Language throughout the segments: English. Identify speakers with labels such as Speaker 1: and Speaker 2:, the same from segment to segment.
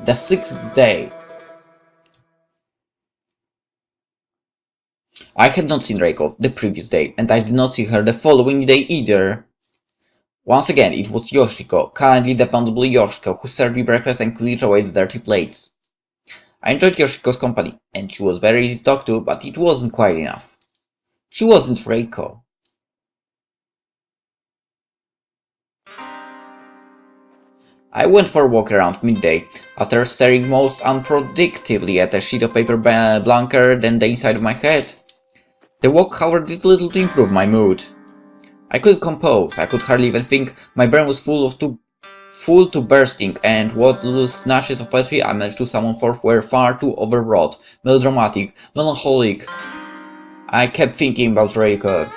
Speaker 1: The 6th day. I had not seen Reiko the previous day, and I did not see her the following day either. Once again, it was Yoshiko, kindly dependable Yoshiko, who served me breakfast and cleared away the dirty plates. I enjoyed Yoshiko's company, and she was very easy to talk to, but it wasn't quite enough. She wasn't Reiko. I went for a walk around midday, after staring most unproductively at a sheet of paper blanker than the inside of my head. The walk, however, did little to improve my mood. I couldn't compose, I could hardly even think, my brain was full to bursting, and what little snatches of poetry I managed to summon forth were far too overwrought, melodramatic, melancholic. I kept thinking about Reiko.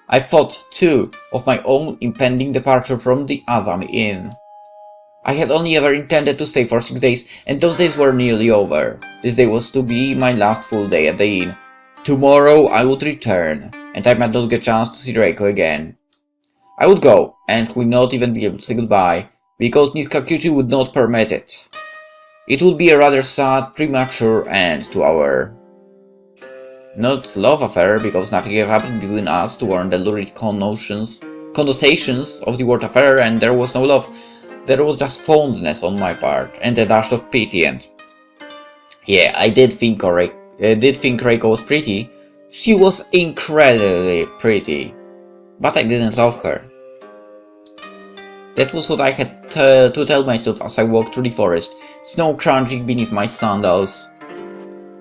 Speaker 1: I thought, too, of my own impending departure from the Azami Inn. I had only ever intended to stay for 6 days, and those days were nearly over. This day was to be my last full day at the inn. Tomorrow I would return, and I might not get a chance to see Reiko again. I would go, and would not even be able to say goodbye, because Miss Kakuchi would not permit it. It would be a rather sad, premature end to our... not love affair, because nothing had happened between us to warrant the lurid connotations of the word affair, and there was no love. There was just fondness on my part, and a dash of pity, and... yeah, I did think Reiko was pretty. She was incredibly pretty. But I didn't love her. That was what I had to tell myself as I walked through the forest, snow crunching beneath my sandals.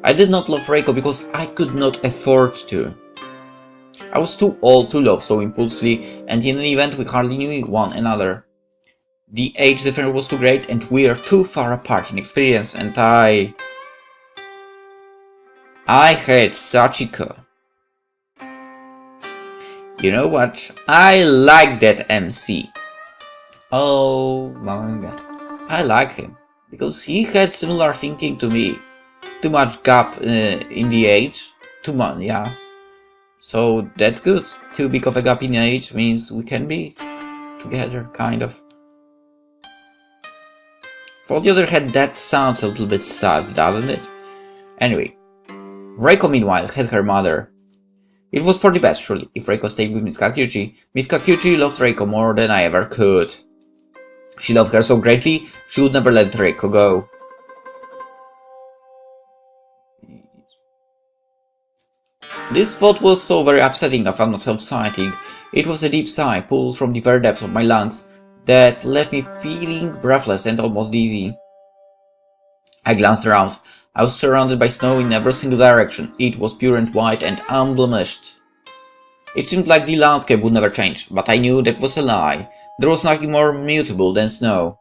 Speaker 1: I did not love Reiko because I could not afford to. I was too old to love so impulsively, and in an event we hardly knew one another. The age difference was too great, and we are too far apart in experience, and I hate Sachiko. You know what? I like that MC. Oh my god. I like him, because he had similar thinking to me. Too much gap in the age. Too much, yeah. So that's good. Too big of a gap in age means we can be together, kind of. For the other hand, that sounds a little bit sad, doesn't it? Anyway, Reiko meanwhile had her mother. It was for the best, surely, if Reiko stayed with Miss Kakuchi loved Reiko more than I ever could. She loved her so greatly, she would never let Reiko go. This thought was so very upsetting I found myself sighing. It was a deep sigh, pulled from the very depths of my lungs, that left me feeling breathless and almost dizzy. I glanced around. I was surrounded by snow in every single direction. It was pure and white and unblemished. It seemed like the landscape would never change, but I knew that was a lie. There was nothing more mutable than snow.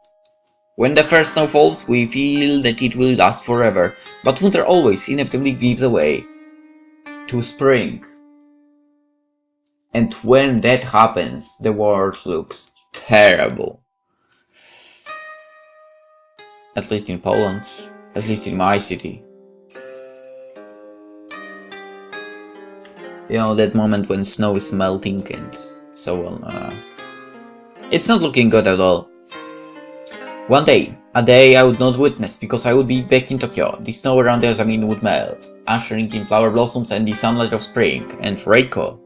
Speaker 1: When the first snow falls, we feel that it will last forever, but winter always inevitably gives way to spring. And when that happens, the world looks terrible. At least in Poland. At least in my city. You know, that moment when snow is melting and so on. It's not looking good at all. One day, a day I would not witness because I would be back in Tokyo. The snow around the Azami would melt, ushering in flower blossoms and the sunlight of spring, and Reiko.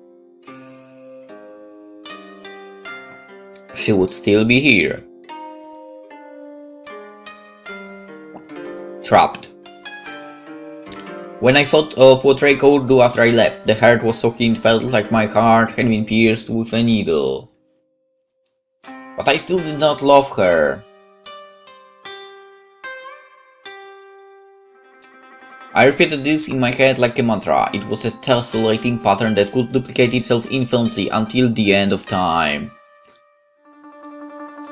Speaker 1: She would still be here. Trapped. When I thought of what Reiko would do after I left, the heart was so keen it felt like my heart had been pierced with a needle. But I still did not love her. I repeated this in my head like a mantra. It was a tessellating pattern that could duplicate itself infinitely until the end of time.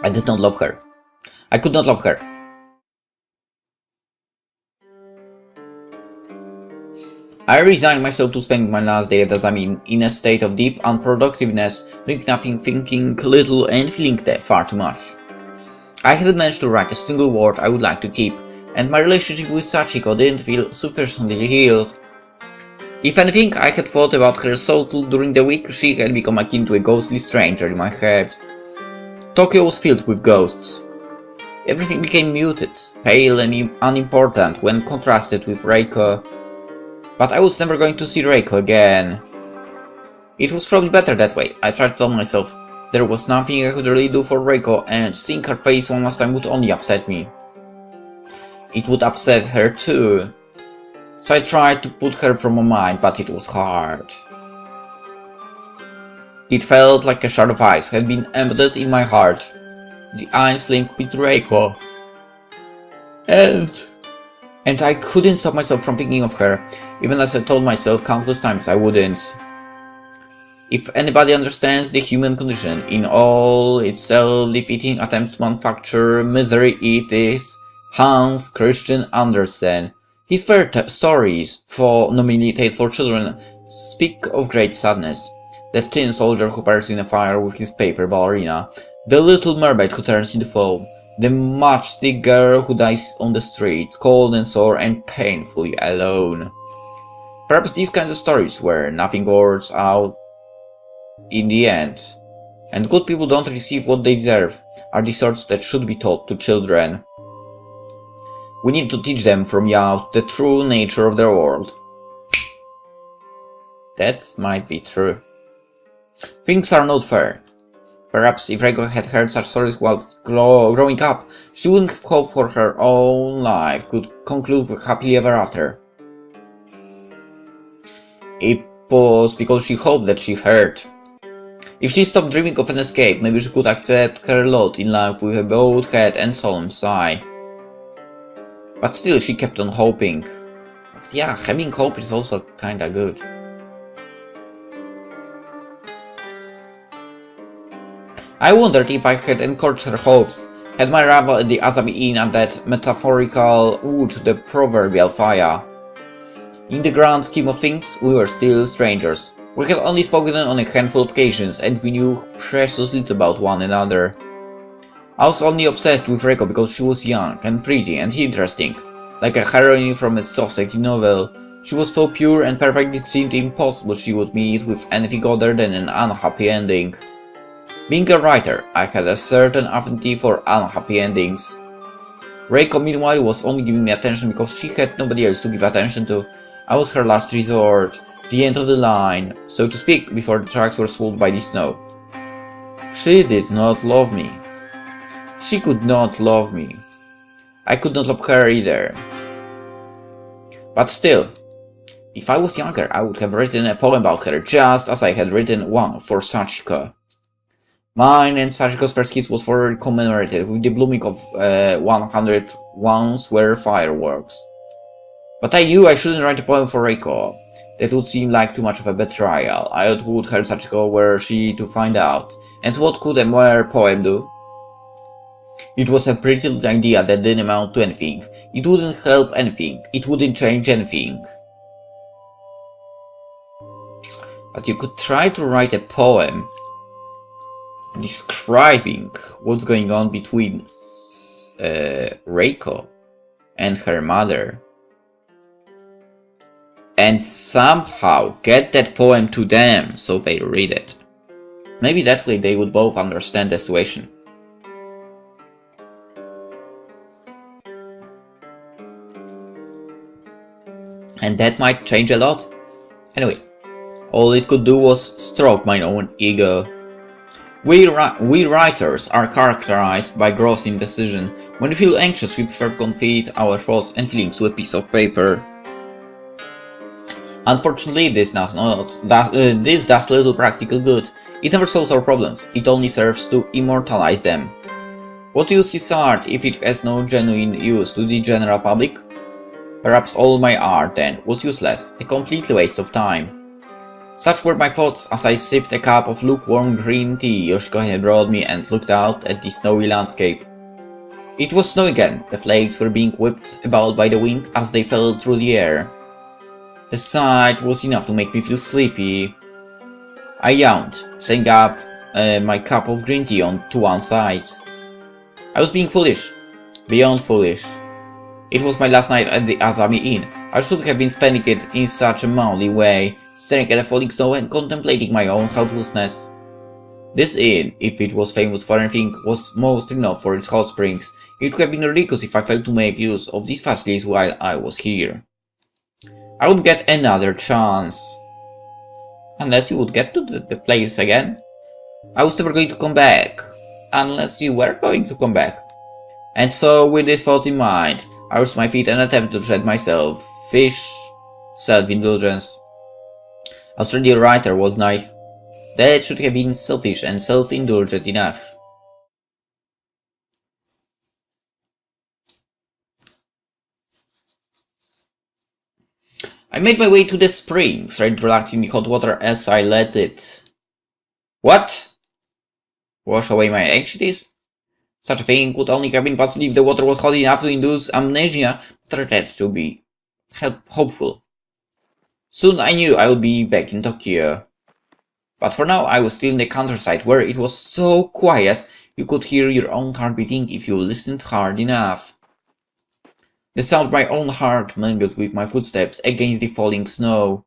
Speaker 1: I did not love her. I could not love her. I resigned myself to spending my last day at Azami in a state of deep unproductiveness, doing nothing, thinking little and feeling far too much. I hadn't managed to write a single word I would like to keep, and my relationship with Sachiko didn't feel sufficiently healed. If anything, I had thought about her so little during the week she had become akin to a ghostly stranger in my head. Tokyo was filled with ghosts. Everything became muted, pale and unimportant when contrasted with Reiko. But I was never going to see Reiko again. It was probably better that way, I tried to tell myself. There was nothing I could really do for Reiko, and seeing her face one last time would only upset me. It would upset her too. So I tried to put her from my mind, but it was hard. It felt like a shard of ice had been embedded in my heart. The ice link with Reiko. And I couldn't stop myself from thinking of her, even as I told myself countless times I wouldn't. If anybody understands the human condition in all its self-defeating attempts to manufacture misery, it is Hans Christian Andersen. His fair stories, for nominally tales for children, speak of great sadness. The tin soldier who perishes in a fire with his paper ballerina, the little mermaid who turns into foam, the matchstick girl who dies on the streets, cold and sore and painfully alone. Perhaps these kinds of stories, where nothing works out in the end, and good people don't receive what they deserve, are the sorts that should be taught to children. We need to teach them from young the true nature of their world. That might be true. Things are not fair. Perhaps if Reiko had heard such stories while growing up, she wouldn't have hoped for her own life could conclude happily ever after. It was because she hoped that she heard. If she stopped dreaming of an escape, maybe she could accept her lot in life with a bowed head and solemn sigh. But still, she kept on hoping. But yeah, having hope is also kinda good. I wondered if I had encouraged her hopes, had my arrival at the Azami Inn at that metaphorical wood the proverbial fire. In the grand scheme of things, we were still strangers. We had only spoken on a handful of occasions, and we knew precious little about one another. I was only obsessed with Reiko because she was young, and pretty, and interesting. Like a heroine from a society novel, she was so pure and perfect it seemed impossible she would meet with anything other than an unhappy ending. Being a writer, I had a certain affinity for unhappy endings. Reiko, meanwhile, was only giving me attention because she had nobody else to give attention to. I was her last resort, the end of the line, so to speak, before the tracks were swallowed by the snow. She did not love me. She could not love me. I could not love her either. But still, if I was younger, I would have written a poem about her, just as I had written one for Sachiko. Mine and Sachiko's first kiss was already commemorated with the blooming of 100 once were fireworks. But I knew I shouldn't write a poem for Reiko. That would seem like too much of a betrayal. I would help Sachiko were she to find out. And what could a mere poem do? It was a pretty little idea that didn't amount to anything. It wouldn't help anything. It wouldn't change anything. But you could try to write a poem describing what's going on between Reiko and her mother. And somehow get that poem to them so they read it. Maybe that way they would both understand the situation. And that might change a lot. Anyway, all it could do was stroke my own ego. We writers are characterized by gross indecision. When we feel anxious, we prefer to convey our thoughts and feelings to a piece of paper. Unfortunately, this does little practical good. It never solves our problems, it only serves to immortalize them. What use is art if it has no genuine use to the general public? Perhaps all my art, then, was useless, a complete waste of time. Such were my thoughts as I sipped a cup of lukewarm green tea Yoshiko had brought me and looked out at the snowy landscape. It was snow again, the flakes were being whipped about by the wind as they fell through the air. The sight was enough to make me feel sleepy. I yawned, setting up my cup of green tea to one side. I was being foolish, beyond foolish. It was my last night at the Azami Inn. I should have been spending it in such a moody way, staring at the falling snow and contemplating my own helplessness. This inn, if it was famous for anything, was mostly known for its hot springs. It would have been ridiculous if I failed to make use of these facilities while I was here. I would get another chance. Unless you would get to the place again. I was never going to come back. Unless you were going to come back. And so, with this thought in mind, I rose to my feet and attempted to shed myself. Fish. Self-indulgence. I was already a writer, wasn't I? That should have been selfish and self-indulgent enough. I made my way to the springs, tried relaxing the hot water as I let it. What? Wash away my anxieties? Such a thing would only have been possible if the water was hot enough to induce amnesia, but I had to be hopeful. Soon I knew I would be back in Tokyo. But for now I was still in the countryside, where it was so quiet you could hear your own heart beating if you listened hard enough. The sound of my own heart mingled with my footsteps against the falling snow.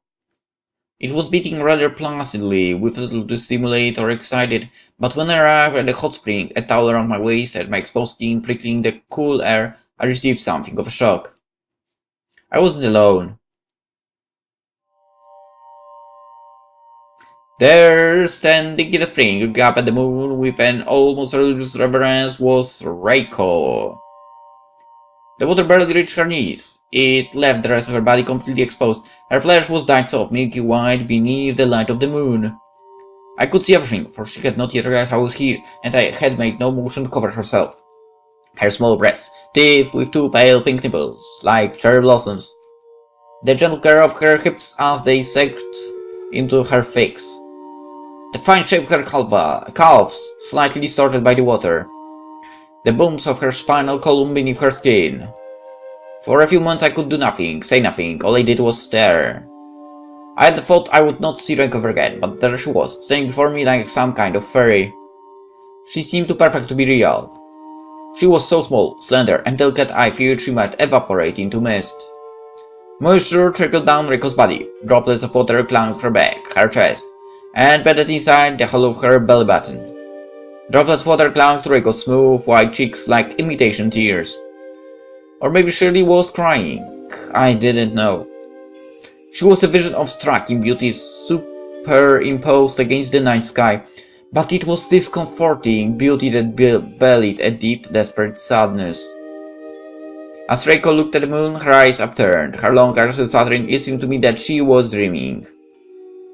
Speaker 1: It was beating rather placidly, with little to stimulate or excite it, but when I arrived at the hot spring, a towel around my waist and my exposed skin prickling the cool air, I received something of a shock. I wasn't alone. There, standing in the spring, looking up at the moon with an almost religious reverence, was Reiko. The water barely reached her knees. It left the rest of her body completely exposed. Her flesh was dyed soft, milky white beneath the light of the moon. I could see everything, for she had not yet realized I was here, and I had made no motion to cover herself. Her small breasts, stiff with two pale pink nipples, like cherry blossoms. The gentle curve of her hips as they sagged into her thighs. The fine shape of her calves, slightly distorted by the water. The booms of her spinal column beneath her skin. For a few months I could do nothing, say nothing, all I did was stare. I had thought I would not see Reiko ever again, but there she was, standing before me like some kind of fairy. She seemed too perfect to be real. She was so small, slender, and delicate I feared she might evaporate into mist. Moisture trickled down Reiko's body, droplets of water clung to her back, her chest, and bedded inside the hollow of her belly button. Droplets of water clung to Reiko's smooth, white cheeks like imitation tears. Or maybe Shirley was crying. I didn't know. She was a vision of striking beauty superimposed against the night sky, but it was this comforting beauty that belied a deep, desperate sadness. As Reiko looked at the moon, her eyes upturned, her long eyelashes fluttering, it seemed to me that she was dreaming.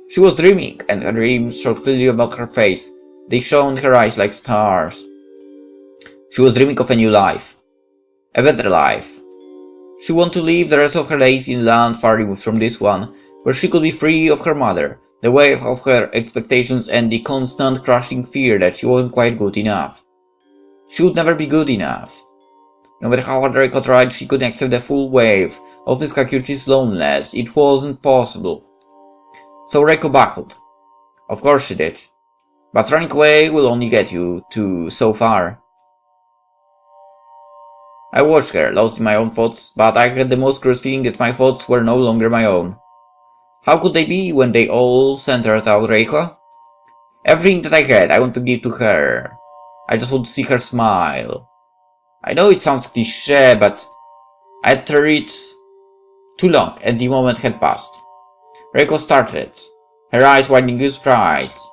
Speaker 1: She was dreaming, and her dreams showed clearly about her face. They shone in her eyes like stars. She was dreaming of a new life. A better life. She wanted to live the rest of her days in a land far removed from this one, where she could be free of her mother, the wave of her expectations and the constant crushing fear that she wasn't quite good enough. She would never be good enough. No matter how hard Reiko tried, she couldn't accept the full wave of Miss Kakuchi's loneliness. It wasn't possible. So Reiko buckled. Of course she did. But running away will only get you to so far. I watched her, lost in my own thoughts, but I had the most curious feeling that my thoughts were no longer my own. How could they be when they all centered around Reiko? Everything that I had, I want to give to her. I just want to see her smile. I know it sounds cliché, but I had tarried too long, and the moment had passed. Reiko started, her eyes widening with surprise.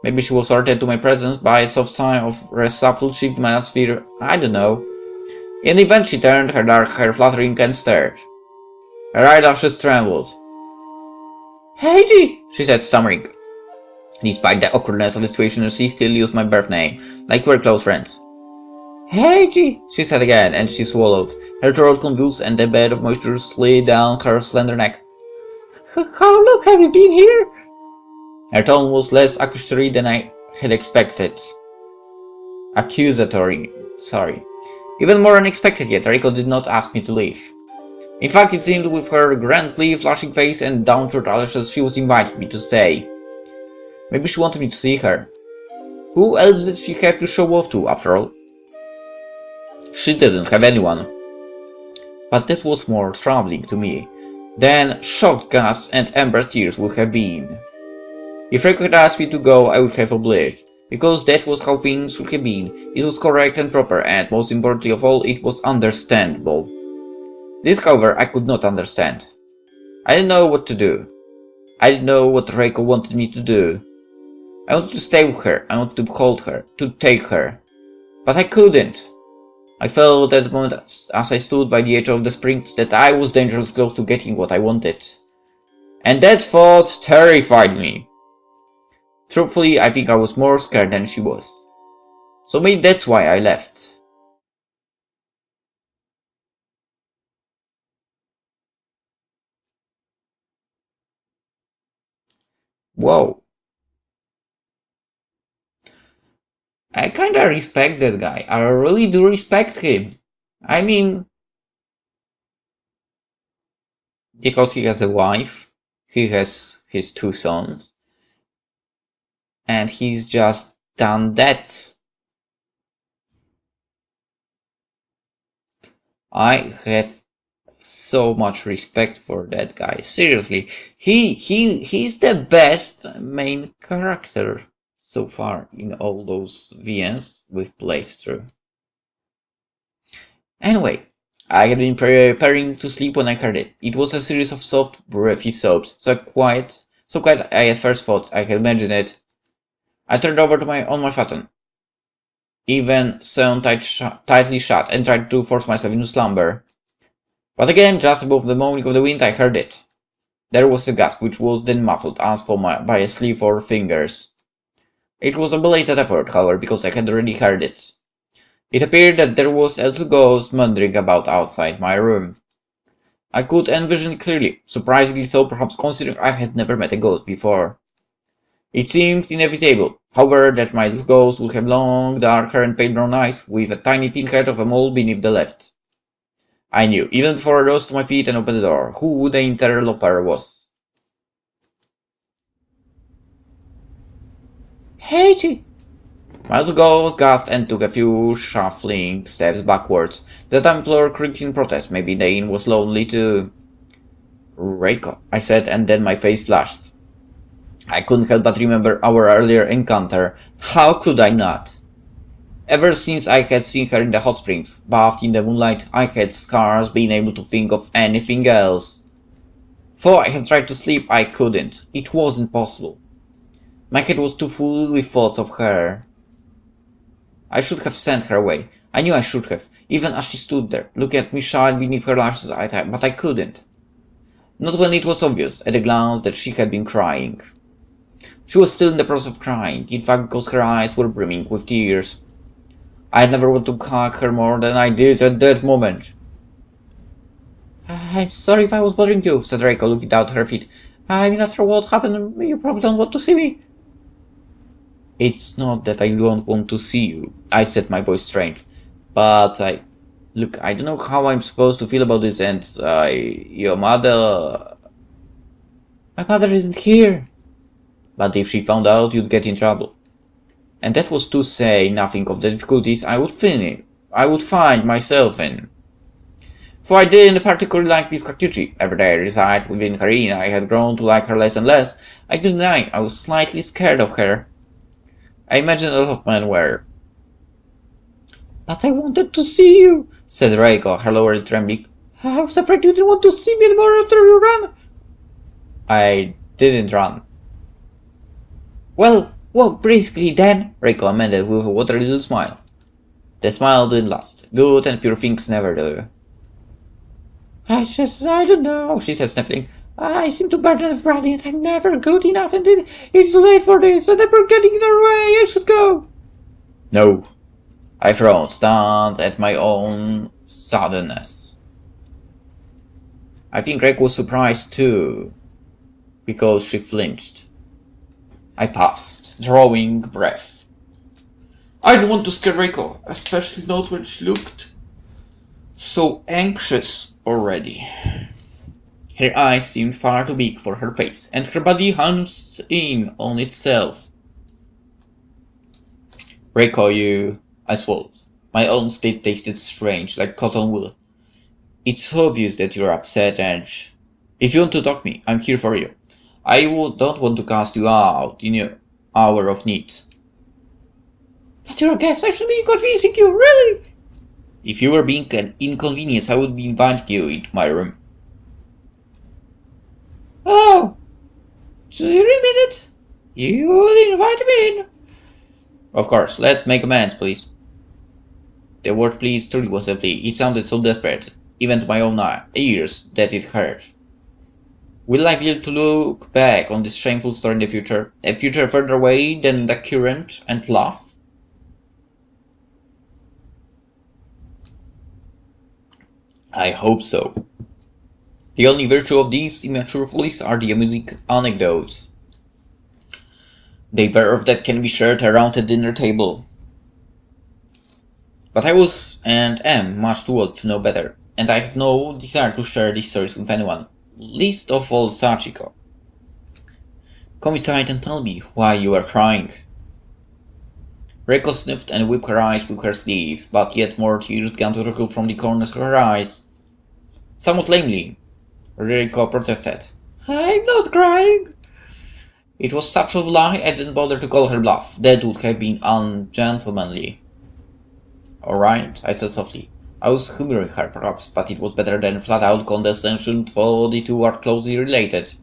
Speaker 1: Maybe she was alerted to my presence by a soft sign of a subtle shift in my atmosphere, I don't know. In the event she turned, her dark hair fluttering and stared. Her eyelashes trembled. "Heiji," she said, stammering. Despite the awkwardness of the situation, she still used my birth name, like we were close friends. "Heiji," she said again, and she swallowed. Her throat convulsed and a bed of moisture slid down her slender neck. "How long have you been here?" Her tone was less accusatory than I had expected. Accusatory, sorry. Even more unexpected yet, Reiko did not ask me to leave. In fact, it seemed with her grandly flashing face and downturned eyelashes she was inviting me to stay. Maybe she wanted me to see her. Who else did she have to show off to, after all? She didn't have anyone. But that was more troubling to me than shocked gasps and embarrassed tears would have been. If Reiko had asked me to go, I would have obliged, because that was how things should have been. It was correct and proper, and most importantly of all, it was understandable. This, however, I could not understand. I didn't know what to do. I didn't know what Reiko wanted me to do. I wanted to stay with her, I wanted to hold her, to take her. But I couldn't. I felt at the moment, as I stood by the edge of the springs, that I was dangerously close to getting what I wanted. And that thought terrified me. Truthfully, I think I was more scared than she was. So maybe that's why I left. Whoa. I kinda respect that guy. I really do respect him. I mean, because he has a wife, he has his 2 sons, and he's just done that. I have so much respect for that guy. Seriously, he's the best main character so far in all those VNs we've played through. Anyway, I had been preparing to sleep when I heard it. It was a series of soft, breathy sobs, so quiet I at first thought I had imagined it. I turned over to my futon, even sewn tightly shut, and tried to force myself into slumber. But again, just above the moaning of the wind, I heard it. There was a gasp, which was then muffled as for by a sleeve or fingers. It was a belated effort, however, because I had already heard it. It appeared that there was a little ghost wandering about outside my room. I could envision it clearly, surprisingly so, perhaps considering I had never met a ghost before. It seemed inevitable, however, that my little ghost would have long, dark hair and pale brown eyes, with a tiny pinhead of a mole beneath the left. I knew, even before I rose to my feet and opened the door, who the interloper was. Hey, my little ghost gasped and took a few shuffling steps backwards. The time floor creaked in protest. Maybe Dane was lonely too. Reiko, I said, and then my face flushed. I couldn't help but remember our earlier encounter. How could I not? Ever since I had seen her in the hot springs, bathed in the moonlight, I had scarce been able to think of anything else. Though I had tried to sleep, I couldn't. It wasn't possible. My head was too full with thoughts of her. I should have sent her away. I knew I should have, even as she stood there, looking at me shy beneath her lashes, but I couldn't. Not when it was obvious, at a glance, that she had been crying. She was still in the process of crying, in fact, because her eyes were brimming with tears. I had never wanted to hug her more than I did at that moment. I'm sorry if I was bothering you, said Reiko, looking down at her feet. I mean, after what happened, you probably don't want to see me. It's not that I don't want to see you, I said, my voice strained. But look, I don't know how I'm supposed to feel about this, and your mother... My mother isn't here. But if she found out, you'd get in trouble. And that was to say nothing of the difficulties I would find myself in. For I didn't particularly like Miss Kakuchi. Every day I resided within her inn, I had grown to like her less and less. I couldn't deny, I was slightly scared of her. I imagine a lot of men were. But I wanted to see you, said Reiko, her lower lip trembling. I was afraid you didn't want to see me anymore after you ran. I didn't run. Well, briskly then, Reiko amended with a watery little smile. The smile didn't last. Good and pure things never do. I don't know, she said, sniffling. I seem to burn enough brandy and I'm never good enough, and it's too late for this, and I'm getting in their way, I should go. No. I frowned, stunned at my own suddenness. I think Reiko was surprised too, because she flinched. I paused, drawing breath. I didn't want to scare Reiko, especially not when she looked so anxious already. Her eyes seemed far too big for her face, and her body hunched in on itself. Reiko, I swallowed. My own spit tasted strange, like cotton wool. It's obvious that you're upset, and if you want to talk me, I'm here for you. don't want to cast you out in your hour of need.
Speaker 2: But you're a guest, I should be inconveniencing you, really?
Speaker 1: If you were being an inconvenience, I would be inviting you into my room.
Speaker 2: Oh, so you mean it? You would invite me in?
Speaker 1: Of course, let's make amends, please. The word please truly was a plea. It sounded so desperate, even to my own ears, that it hurt. Will I be able to look back on this shameful story in the future? A future further away than the current, and laugh? I hope so. The only virtue of these immature follies are the amusing anecdotes. They whereof that can be shared around a dinner table. But I was and am much too old to know better, and I have no desire to share these stories with anyone, least of all Sachiko. Come inside and tell me why you are crying. Reiko sniffed and wiped her eyes with her sleeves, but yet more tears began to trickle from the corners of her eyes. Somewhat lamely, Reiko protested.
Speaker 2: I'm not crying.
Speaker 1: It was such a lie I didn't bother to call her bluff. That would have been ungentlemanly. Alright, I said softly. I was humoring her perhaps, but it was better than flat-out condescension, for the two are closely related.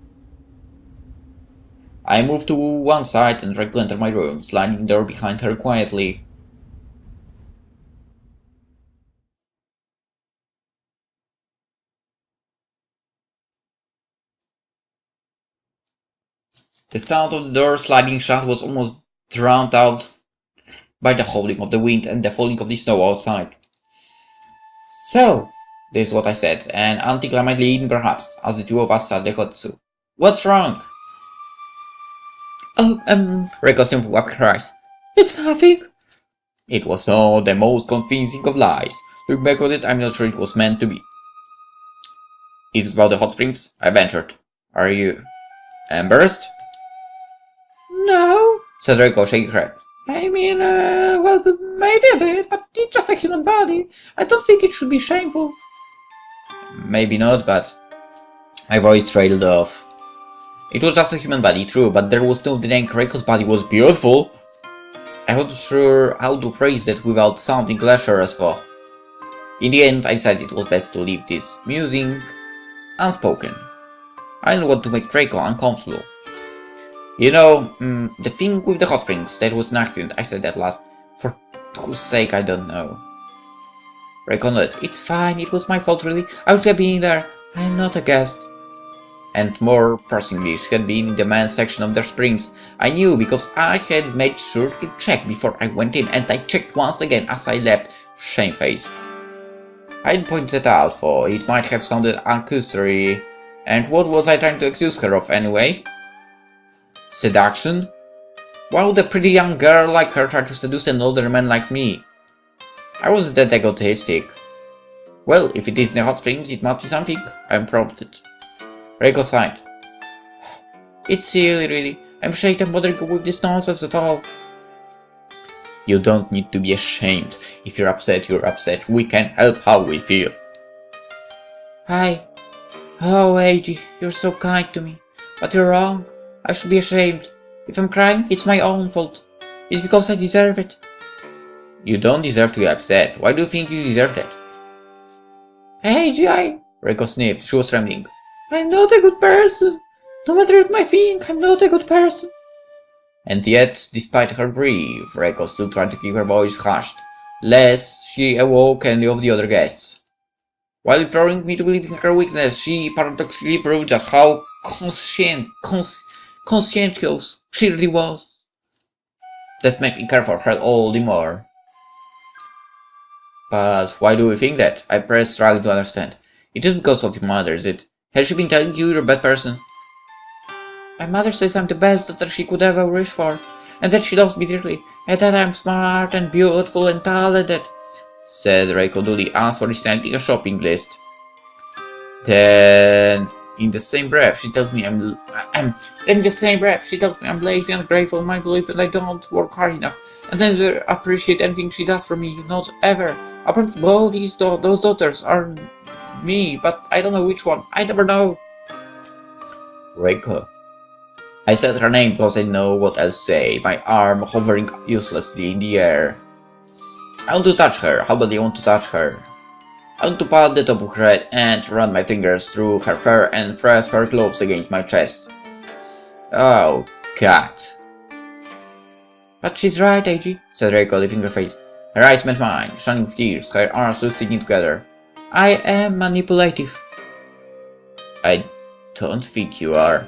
Speaker 1: I moved to one side and tried to enter my room, sliding the door behind her quietly. The sound of the door sliding shut was almost drowned out by the howling of the wind and the falling of the snow outside. So, this is what I said, and anticlimactically even perhaps, as the two of us sat the Hotsu. What's wrong?
Speaker 2: Oh,
Speaker 1: Reiko sniffed wiped her eyes.
Speaker 2: It's nothing.
Speaker 1: It was so the most convincing of lies. Look back on it, I'm not sure it was meant to be. It's about the hot springs, I ventured. Are you embarrassed?
Speaker 2: No,
Speaker 1: Said Reiko, shaking her head.
Speaker 2: I mean, well, maybe a bit, but it's just a human body. I don't think it should be shameful.
Speaker 1: Maybe not, but my voice trailed off. It was just a human body, true, but there was no denying Reiko's body was beautiful. I wasn't sure how to phrase it without sounding lecherous for. In the end, I decided it was best to leave this musing unspoken. I didn't want to make Reiko uncomfortable. You know, the thing with the hot springs, that was an accident, I said at last. For whose sake, I don't know. Reiko nodded. It's fine, it was my fault really. I should have been there. I'm not a guest. And more pressingly, she had been in the men's section of their springs. I knew because I had made sure to check before I went in, and I checked once again as I left, shamefaced. I didn't point that out, for it might have sounded accusatory. And what was I trying to accuse her of anyway? Seduction? Why would a pretty young girl like her try to seduce an older man like me? I was that egotistic. Well, if it is in the hot springs, it must be something, I prompted. Reiko sighed. It's silly, really. I'm ashamed I'm bothering you with this nonsense at all. You don't need to be ashamed. If you're upset, you're upset. We can help how we feel. Hi. Oh, Eiji, you're so kind to me. But you're wrong. I should be ashamed. If I'm crying, it's my own fault. It's because I deserve it. You don't deserve to be upset. Why do you think you deserve that?
Speaker 2: Eiji,
Speaker 1: Reiko sniffed. She was trembling.
Speaker 2: I'm not a good person. No matter what I think, I'm not a good person.
Speaker 1: And yet, despite her grief, Reiko still tried to keep her voice hushed, lest she awoke any of the other guests. While imploring me to believe in her weakness, she paradoxically proved just how conscientious she really was. That made me care for her all the more. But why do you think that? I pressed, struggling to understand. It isn't because of your mother, is it? Has she been telling you you're a bad person?
Speaker 2: My mother says I'm the best daughter she could ever wish for, and that she loves me dearly, and that I'm smart and beautiful and talented,
Speaker 1: said Reiko Dully, answering sending a shopping list. Then, in the same breath, she tells me I'm lazy, ungrateful, manipulative, and I don't work hard enough, and never appreciate anything she does for me, not ever. Apparently, both those daughters are me, but I don't know which one. I never know. Reiko, I said her name because I didn't know what else to say, my arm hovering uselessly in the air. I want to touch her. How badly I want to touch her? I want to pat the top of her head and run my fingers through her hair and press her clothes against my chest. Oh, cat.
Speaker 2: But she's right, AG,
Speaker 1: said Reiko, lifting her face. Her eyes met mine, shining with tears, her arms still sticking together.
Speaker 2: I am manipulative.
Speaker 1: I don't think you are.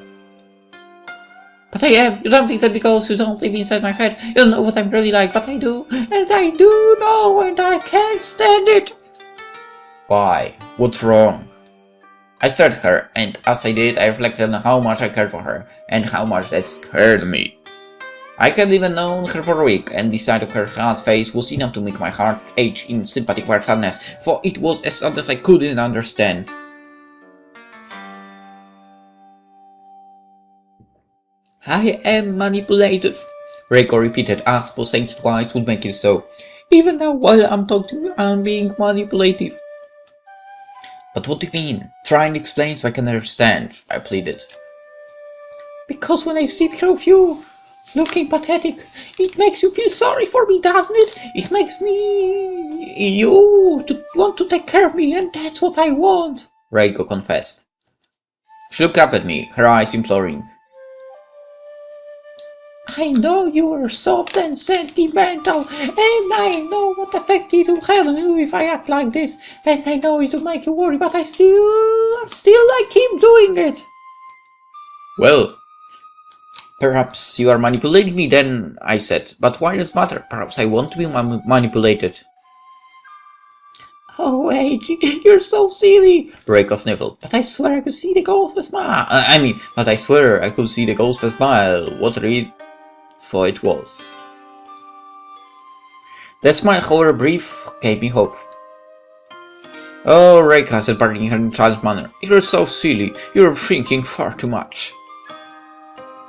Speaker 2: But I am. You don't think that because you don't live inside my head, you don't know what I'm really like, but I do. And I do know, and I can't stand it.
Speaker 1: Why? What's wrong? I stared at her, and as I did, I reflected on how much I cared for her, and how much that scared me. I had even known her for a week, and the sight of her hard face was enough to make my heart ache in sympathy for her sadness, for it was a sadness I couldn't understand.
Speaker 2: I am manipulative,
Speaker 1: Reiko repeated, as for saying it twice would make it so.
Speaker 2: Even now, while I'm talking, I'm being manipulative.
Speaker 1: But what do you mean? Try and explain so I can understand, I pleaded.
Speaker 2: Because when I sit here with you, looking pathetic, it makes you feel sorry for me, doesn't it? It makes you want to take care of me, and that's what I want,
Speaker 1: Reiko confessed. She looked up at me, her eyes imploring.
Speaker 2: I know you are soft and sentimental, and I know what effect it will have on you if I act like this, and I know it will make you worry, but I still I keep doing it.
Speaker 1: Well, perhaps you are manipulating me then, I said, but why does it matter? Perhaps I want to be manipulated.
Speaker 2: Oh, AG, you're so silly,
Speaker 1: Reiko sniffled.
Speaker 2: But I swear I could see the ghost of a smile.
Speaker 1: But I swear I could see the ghost of a smile. What read? For it was. That smile, however brief, gave me hope. Oh, Reika, said Barney in her childish manner. You're so silly. You're thinking far too much.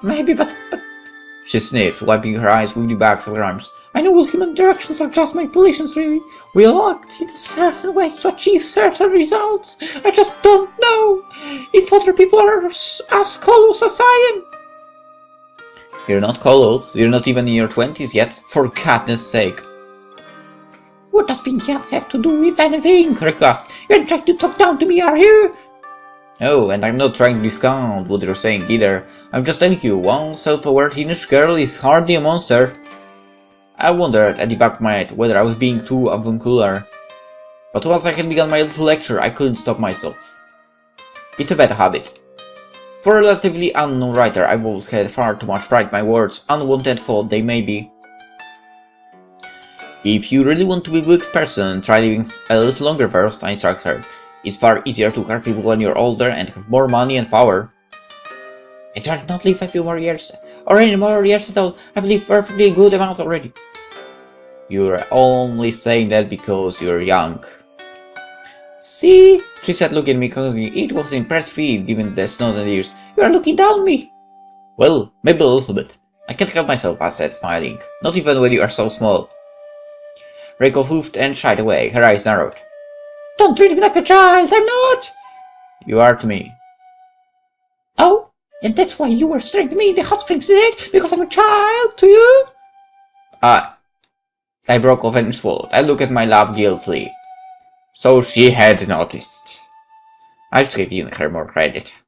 Speaker 2: Maybe, but...
Speaker 1: She sniffed, wiping her eyes with the backs of her arms.
Speaker 2: I know all human interactions are just manipulations, really. We all act in certain ways to achieve certain results. I just don't know if other people are as close as I am.
Speaker 1: You're not close. You're not even in your 20s yet, for goodness sake.
Speaker 2: What does being young have to do with anything? Rick asked. You're trying to talk down to me, are you?
Speaker 1: Oh, and I'm not trying to discount what you're saying either. I'm just telling you, one self-aware teenage girl is hardly a monster. I wondered at the back of my head whether I was being too avuncular. But once I had begun my little lecture, I couldn't stop myself. It's a bad habit. For a relatively unknown writer, I've always had far too much pride in my words, unwanted though they may be. If you really want to be a good person, try living a little longer first, I instructed her. It's far easier to hurt people when you're older and have more money and power. I'd rather not live a few more years, or any more years at all. I've lived perfectly a good amount already. You're only saying that because you're young.
Speaker 2: See,
Speaker 1: she said, looking at me coldly. It was an impressive feat, given the snow and years.
Speaker 2: You are looking down on me.
Speaker 1: Well, maybe a little bit. I can't help myself, I said, smiling. Not even when you are so small. Reiko hoofed and shied away, her eyes narrowed.
Speaker 2: Don't treat me like a child, I'm not!
Speaker 1: You are to me.
Speaker 2: Oh, and that's why you were staring at me in the hot springs, is it? Because I'm a child to you?
Speaker 1: I broke off and swallowed. I looked at my lap guiltily. So she had noticed. I should have given her more credit.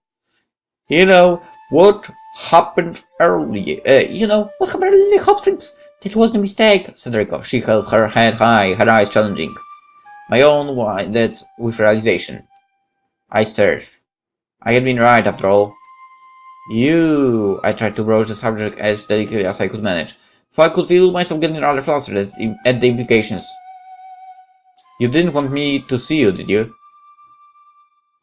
Speaker 1: You know what happened earlier?
Speaker 2: You know what happened earlier in the hot springs? That wasn't a mistake,
Speaker 1: said Rico. She held her head high, her eyes challenging. My own widened with realization. I stared. I had been right after all. I tried to broach the subject as delicately as I could manage, for I could feel myself getting rather flustered at the implications. You didn't want me to see you, did you?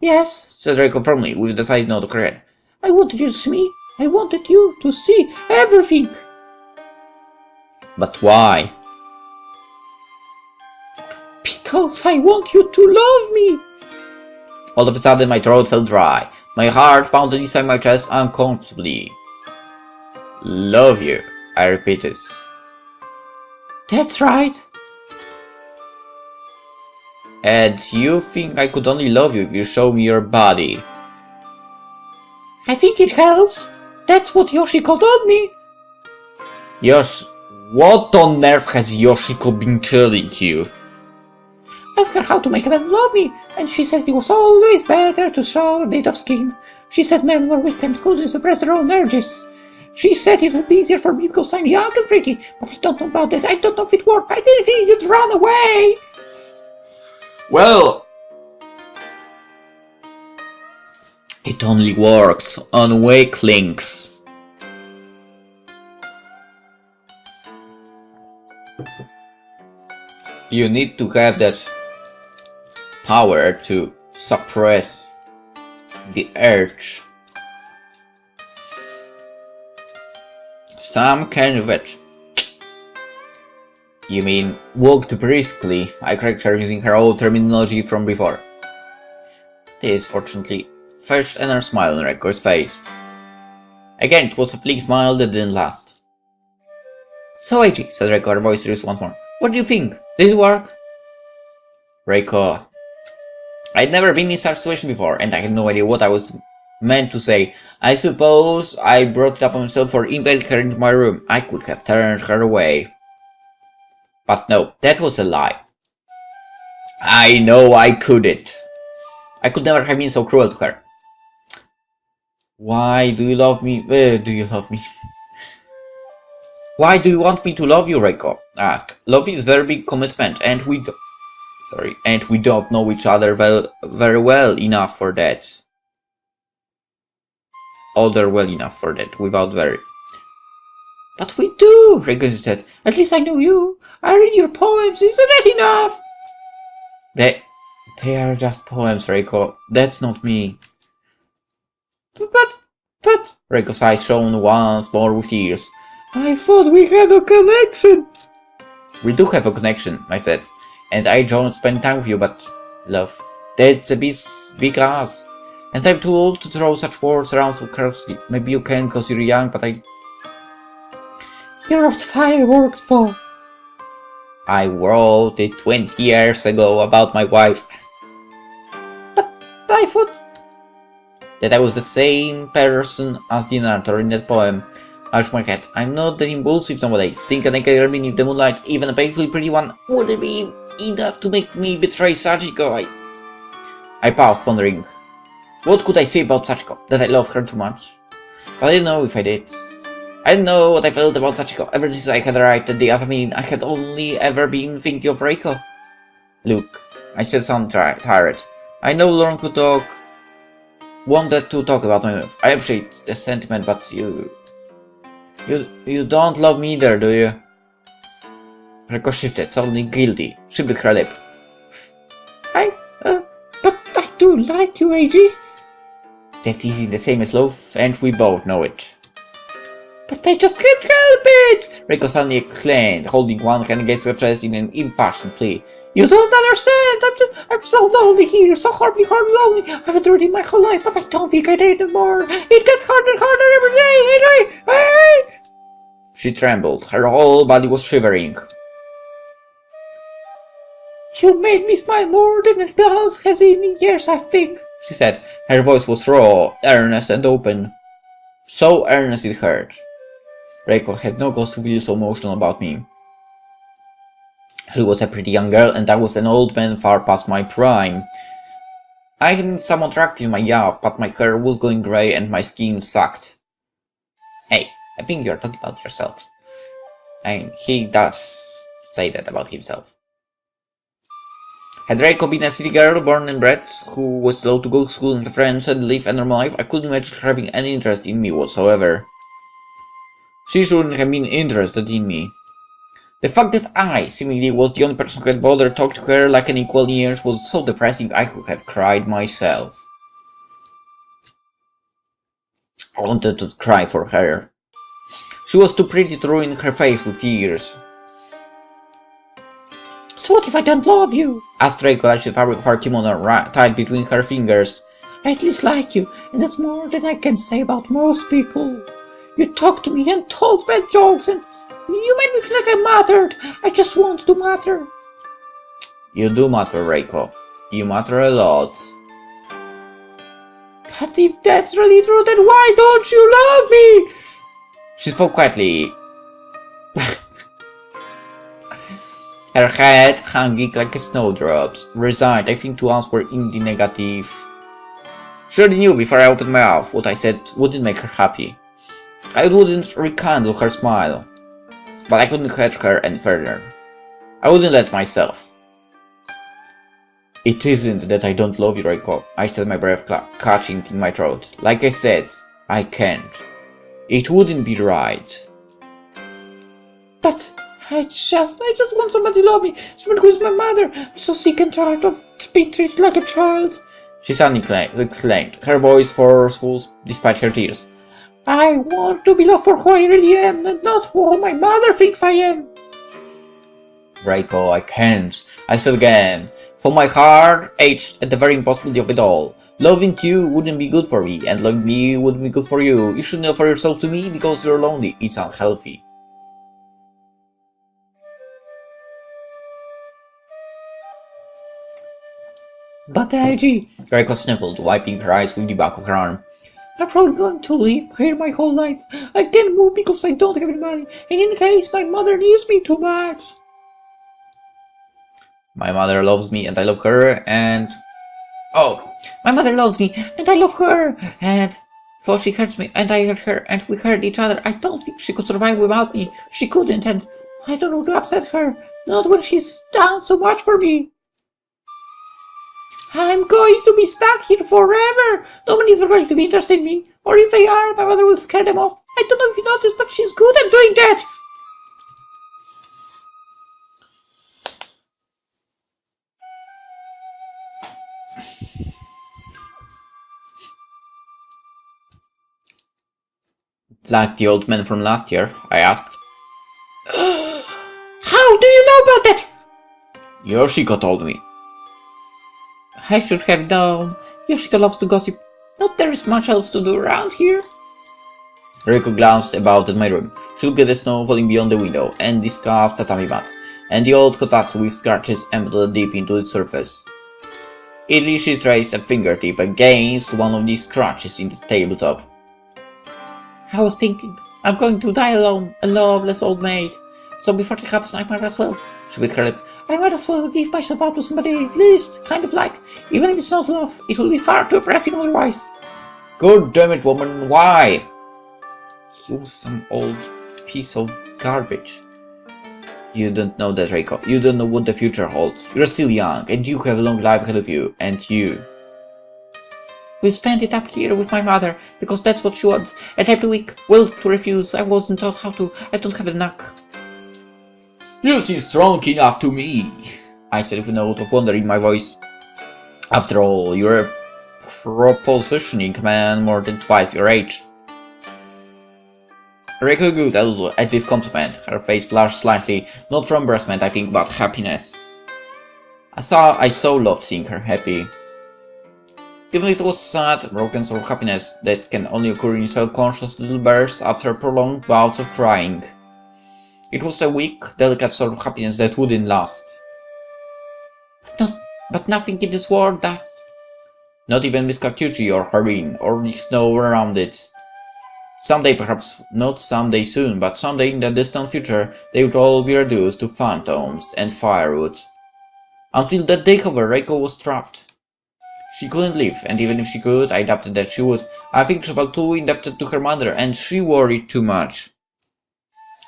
Speaker 2: Yes,
Speaker 1: said Reiko firmly, with a decided nod of her head.
Speaker 2: I wanted you to see me. I wanted you to see everything.
Speaker 1: But why?
Speaker 2: Because I want you to love me.
Speaker 1: All of a sudden my throat felt dry. My heart pounded inside my chest uncomfortably. Love you, I repeated.
Speaker 2: That's right.
Speaker 1: And you think I could only love you if you show me your body?
Speaker 2: I think it helps. That's what Yoshiko told me.
Speaker 1: What on earth has Yoshiko been telling you?
Speaker 2: Ask her how to make a man love me, and she said it was always better to show a bit of skin. She said men were weak and couldn't suppress their own urges. She said it would be easier for me because I'm young and pretty, but I don't know about that. I don't know if it worked. I didn't think you'd run away.
Speaker 1: Well, it only works on weak links. You need to have that power to suppress the urge. Some kind of it. You mean walked briskly? I correct her using her old terminology from before. This, fortunately, fetched another smile on Reiko's face. Again, it was a fleeting smile that didn't last. So, Eiji, said Reiko, her voice serious once more. What do you think? Did it work? Reiko. I'd never been in such a situation before, and I had no idea what I was meant to say. I suppose I brought it up on myself for inviting her into my room. I could have turned her away. But no, that was a lie. I know I couldn't. I could never have been so cruel to her. Why do you love me? Do you love me? Why do you want me to love you, Reiko? I asked. Love is a very big commitment, and we don't know each other very well enough for that. Well enough for that, without very.
Speaker 2: But we do, Reiko said. At least I know you. I read your poems, isn't that enough?
Speaker 1: They are just poems, Reiko. That's not me.
Speaker 2: But...
Speaker 1: Reiko's eyes shone once more with tears.
Speaker 2: I thought we had a connection.
Speaker 1: We do have a connection, I said. And I don't spend time with you, but... Love, that's a big ask. And I'm too old to throw such words around so carelessly. Maybe you can because you're young, but I...
Speaker 2: You wrote fireworks for...
Speaker 1: I wrote it 20 years ago about my wife.
Speaker 2: But I thought...
Speaker 1: That I was the same person as the narrator in that poem. I shook my head. I'm not that impulsive nowadays. Think I can remain in the moonlight, even a painfully pretty one, wouldn't be enough to make me betray Sachiko. I paused, pondering. What could I say about Sachiko? That I loved her too much? But I didn't know if I did. I didn't know what I felt about Sachiko. Ever since I had arrived at the Asamin, I had only ever been thinking of Reiko. Look, I said sound tired. I no longer could wanted to talk about my move. I appreciate the sentiment, but you don't love me either, do you? Reiko shifted, suddenly guilty. She bit her lip.
Speaker 2: But I do like you, Eiji.
Speaker 1: That isn't the same as love, and we both know it.
Speaker 2: But I just can't help it!
Speaker 1: Reiko suddenly exclaimed, holding one hand against her chest in an impassioned plea.
Speaker 2: You don't understand! I'm so lonely here, so horribly lonely. I've endured it my whole life, but I don't think I need anymore. It gets harder and harder every day, anyway!
Speaker 1: She trembled. Her whole body was shivering.
Speaker 2: You made me smile more than anyone else has in years, I think,
Speaker 1: she said. Her voice was raw, earnest, and open. So earnest it hurt. Reiko had no cause to feel so emotional about me. She was a pretty young girl, and I was an old man far past my prime. I had some attractive in my youth, but my hair was going grey and my skin sucked. Hey, I think you're talking about yourself. And he does say that about himself. Had Reiko been a city girl, born and bred, who was slow to go to school and have friends and live a normal life, I couldn't imagine her having any interest in me whatsoever. She shouldn't have been interested in me. The fact that I, seemingly, was the only person who had bothered to talk to her like an equal in years was so depressing I could have cried myself. I wanted to cry for her. She was too pretty to ruin her face with tears.
Speaker 2: So what if I don't love you?
Speaker 1: Asked Reiko as she fabric of her kimono tied between her fingers.
Speaker 2: I at least like you, and that's more than I can say about most people. You talked to me and told bad jokes, and you made me feel like I mattered. I just want to matter.
Speaker 1: You do matter, Reiko. You matter a lot.
Speaker 2: But if that's really true, then why don't you love me?
Speaker 1: She spoke quietly. Her head hanging like a snowdrops. Resigned, I think, to answer in the negative. She already knew before I opened my mouth what I said wouldn't make her happy. I wouldn't rekindle her smile. But I couldn't hurt her any further. I wouldn't let myself. It isn't that I don't love you, Reiko, I said, my breath catching in my throat. Like I said, I can't. It wouldn't be right.
Speaker 2: But I just want somebody to love me. Somebody who's my mother. I'm so sick and tired of being treated like a child.
Speaker 1: She suddenly exclaimed, her voice forceful despite her tears.
Speaker 2: I want to be loved for who I really am, and not who my mother thinks I am.
Speaker 1: Reiko, I can't. I said again, for my heart ached at the very impossibility of it all. Loving you wouldn't be good for me, and loving me wouldn't be good for you. You shouldn't offer yourself to me because you're lonely. It's unhealthy.
Speaker 2: But Eiji,
Speaker 1: Reiko sniffled, wiping her eyes with the back of her arm.
Speaker 2: I'm probably going to live here my whole life. I can't move because I don't have any money, and in case my mother needs me too much.
Speaker 1: My mother loves me and I love her, and... Oh!
Speaker 2: My mother loves me and I love her, and... For she hurts me and I hurt her and we hurt each other. I don't think she could survive without me. She couldn't, and I don't want to upset her. Not when she's done so much for me. I'm going to be stuck here forever. Nobody's going to be interested in me. Or if they are, my mother will scare them off. I don't know if you noticed, but she's good at doing that.
Speaker 1: Like the old man from last year, I asked.
Speaker 2: How do you know about that?
Speaker 1: Yoshiko told me.
Speaker 2: I should have known. Yoshiko loves to gossip. Not there is much else to do around here.
Speaker 1: Reiko glanced about at my room. She looked at the snow falling beyond the window, and the scarf tatami mats, and the old kotatsu with scratches embedded deep into its surface. Idly she traced a fingertip against one of these scratches in the tabletop.
Speaker 2: I was thinking, I'm going to die alone, a loveless old maid. So before it happens, I might as well.
Speaker 1: She bit her lip.
Speaker 2: I might as well give myself up to somebody, at least, kind of like. Even if it's not love, it will be far too oppressing otherwise.
Speaker 1: God damn it, woman, why? He was some old piece of garbage. You don't know that, Reiko. You don't know what the future holds. You're still young, and you have a long life ahead of you, and you.
Speaker 2: We'll spend it up here with my mother, because that's what she wants, and I'm too weak, will to refuse. I wasn't taught how to. I don't have a knack.
Speaker 1: You seem strong enough to me, I said with a note of wonder in my voice. After all, you're a propositioning man more than twice your age. Reiko good at this compliment. Her face flushed slightly, not from embarrassment, I think, but happiness. I so loved seeing her happy. Even if it was sad, broken sort of happiness that can only occur in self-conscious little bursts after prolonged bouts of crying. It was a weak, delicate sort of happiness that wouldn't last.
Speaker 2: But nothing in this world does.
Speaker 1: Not even Miss Kakuchi or Harin, or the snow around it. Someday, perhaps not someday soon, but someday in the distant future, they would all be reduced to phantoms and firewood. Until that day, however, Reiko was trapped. She couldn't leave, and even if she could, I doubted that she would. I think she felt too indebted to her mother, and she worried too much.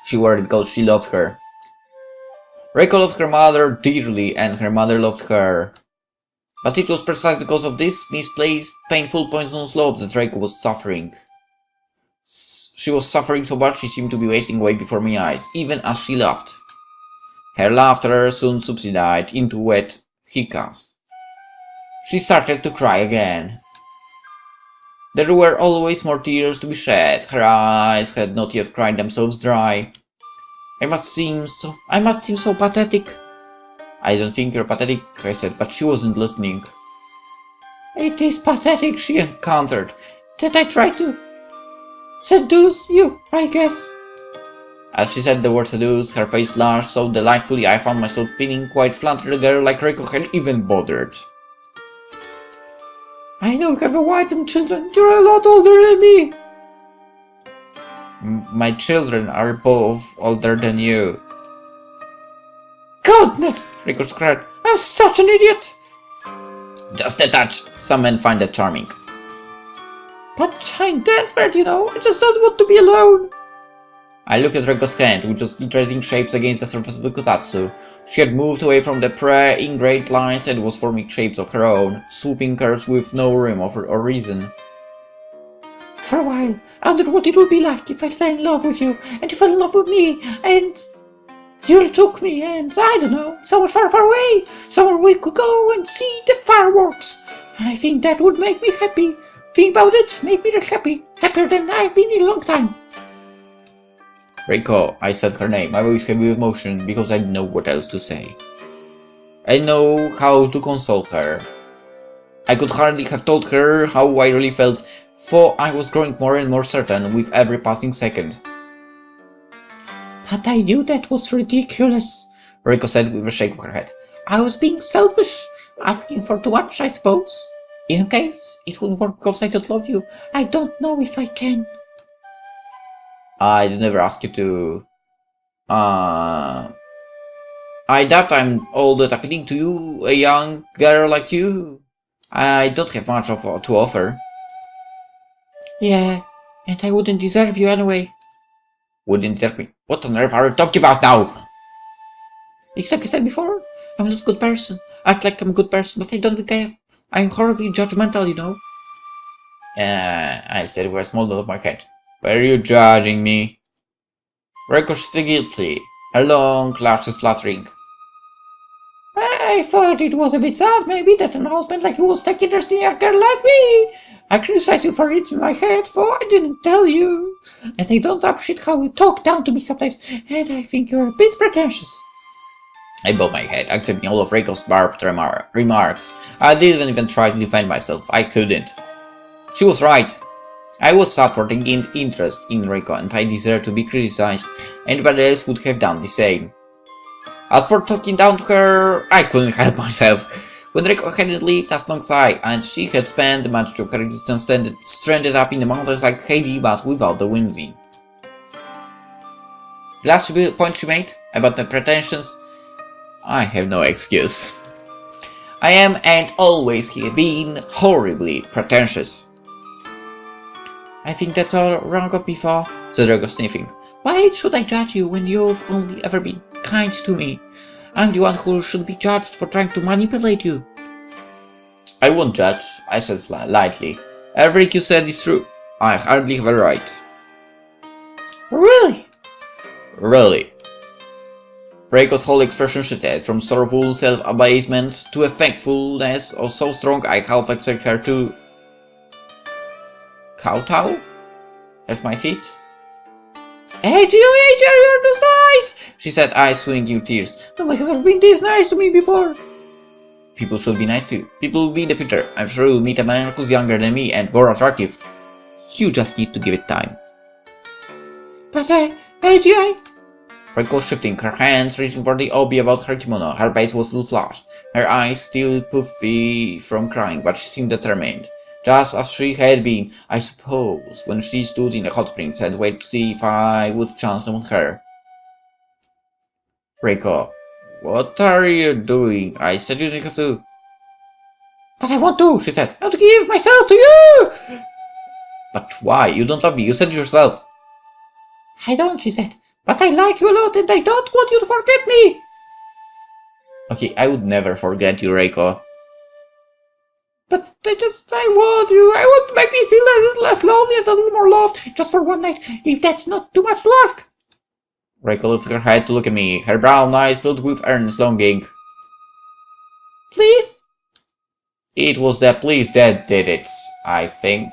Speaker 1: She worried because she loved her. Reiko loved her mother dearly, and her mother loved her. But it was precisely because of this misplaced, painful, poisonous love that Reiko was suffering. She was suffering so much she seemed to be wasting away before my eyes, even as she laughed. Her laughter soon subsided into wet hiccups. She started to cry again. There were always more tears to be shed. Her eyes had not yet cried themselves dry. I must seem so pathetic. I don't think you're pathetic, I said, but she wasn't listening.
Speaker 2: It is pathetic, she encountered, that I tried to seduce you, I guess.
Speaker 1: As she said the word seduce, her face flushed so delightfully I found myself feeling quite flattered again, like Reiko had even bothered.
Speaker 2: I know you have a wife and children. You're a lot older than me.
Speaker 1: My children are both older than you.
Speaker 2: Goodness!
Speaker 1: Rico cried.
Speaker 2: I'm such an idiot.
Speaker 1: Just a touch. Some men find that charming.
Speaker 2: But I'm desperate, you know. I just don't want to be alone.
Speaker 1: I looked at Reiko's hand, which was tracing shapes against the surface of the kotatsu. She had moved away from the prey in great lines and was forming shapes of her own, swooping curves with no rhyme or reason.
Speaker 2: For a while, I wondered what it would be like if I fell in love with you, and you fell in love with me, and you took me, and I don't know, somewhere far, far away, somewhere we could go and see the fireworks. I think that would make me happy. Think about it, make me really happy, happier than I've been in a long time.
Speaker 1: Reiko, I said her name, my voice heavy with emotion, because I didn't know what else to say. I know how to console her. I could hardly have told her how I really felt, for I was growing more and more certain with every passing second.
Speaker 2: But I knew that was ridiculous,
Speaker 1: Reiko said with a shake of her head.
Speaker 2: I was being selfish, asking for too much, I suppose. In case it wouldn't work because I don't love you, I don't know if I can.
Speaker 1: I'd never ask you to... I doubt I'm all that appealing to you, a young girl like you. I don't have much to offer.
Speaker 2: Yeah, and I wouldn't deserve you anyway.
Speaker 1: Wouldn't deserve me? What on earth are you talking about now?
Speaker 2: It's like I said before, I'm not a good person. I act like I'm a good person, but I don't think I am. I'm horribly judgmental, you know.
Speaker 1: I said with a small nod of my head. Were you judging me? Reiko shifted guiltily, her long lashes fluttering.
Speaker 2: I thought it was a bit sad, maybe, that an old man like you was taking interest in a girl like me. I criticized you for it in my head, for I didn't tell you. And I don't appreciate how you talk down to me sometimes, and I think you're a bit pretentious.
Speaker 1: I bowed my head, accepting all of Reiko's barbed remarks. I didn't even try to defend myself. I couldn't. She was right. I was sad for taking interest in Reiko, and I deserved to be criticized. Anybody else would have done the same. As for talking down to her, I couldn't help myself. When Reiko hadn't lived as long as I, and she had spent much of her existence stranded up in the mountains like Heidi, but without the whimsy. The last point she made about my pretensions, I have no excuse. I am and always have been horribly pretentious.
Speaker 2: I think that's all wrong of me, Fa,
Speaker 1: said Reiko, sniffing.
Speaker 2: Why should I judge you when you've only ever been kind to me? I'm the one who should be judged for trying to manipulate you.
Speaker 1: I won't judge, I said lightly. Everything you said is true. I hardly have a right.
Speaker 2: Really?
Speaker 1: Really. Reiko's whole expression shifted from sorrowful self-abasement to a thankfulness so strong I half expect her to kowtow at my feet.
Speaker 2: Hey, Gio, you're so nice!
Speaker 1: She said, eyes swimming in tears.
Speaker 2: Nobody has ever been this nice to me before.
Speaker 1: People should be nice to you. People will be in the future. I'm sure you'll meet a man who's younger than me and more attractive. You just need to give it time.
Speaker 2: But hey, Gio.
Speaker 1: Reiko shifting, her hands reaching for the obi about her kimono. Her face was still flushed, her eyes still puffy from crying, but she seemed determined. Just as she had been, I suppose, when she stood in the hot springs and waited to see if I would chance on her. Reiko, what are you doing? I said you didn't have to.
Speaker 2: But I want to, she said. I want to give myself to you!
Speaker 1: But why? You don't love me, you said it yourself.
Speaker 2: I don't, she said. But I like you a lot and I don't want you to forget me!
Speaker 1: Okay, I would never forget you, Reiko.
Speaker 2: But I want you. I want to make me feel a little less lonely and a little more loved, just for one night, if that's not too much to ask.
Speaker 1: Reiko lifted her head to look at me, her brown eyes filled with earnest longing.
Speaker 2: Please?
Speaker 1: It was the please that did it, I think.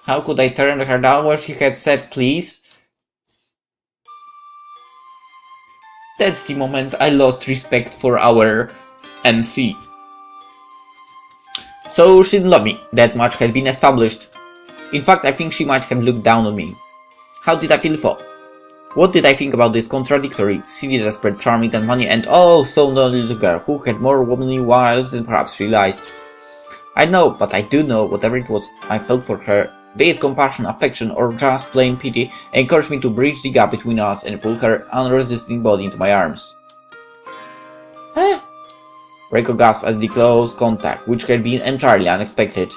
Speaker 1: How could I turn her down when she had said please? That's the moment I lost respect for our MC. So she didn't love me, that much had been established. In fact, I think she might have looked down on me. How did I feel for? What did I think about this contradictory, silly, desperate, charming and funny and oh so lonely little girl who had more womanly wiles than perhaps realized? I know, but I do know, whatever it was I felt for her, be it compassion, affection, or just plain pity, encouraged me to bridge the gap between us and pull her unresisting body into my arms.
Speaker 2: Huh?
Speaker 1: Reiko gasped as the close contact, which had been entirely unexpected.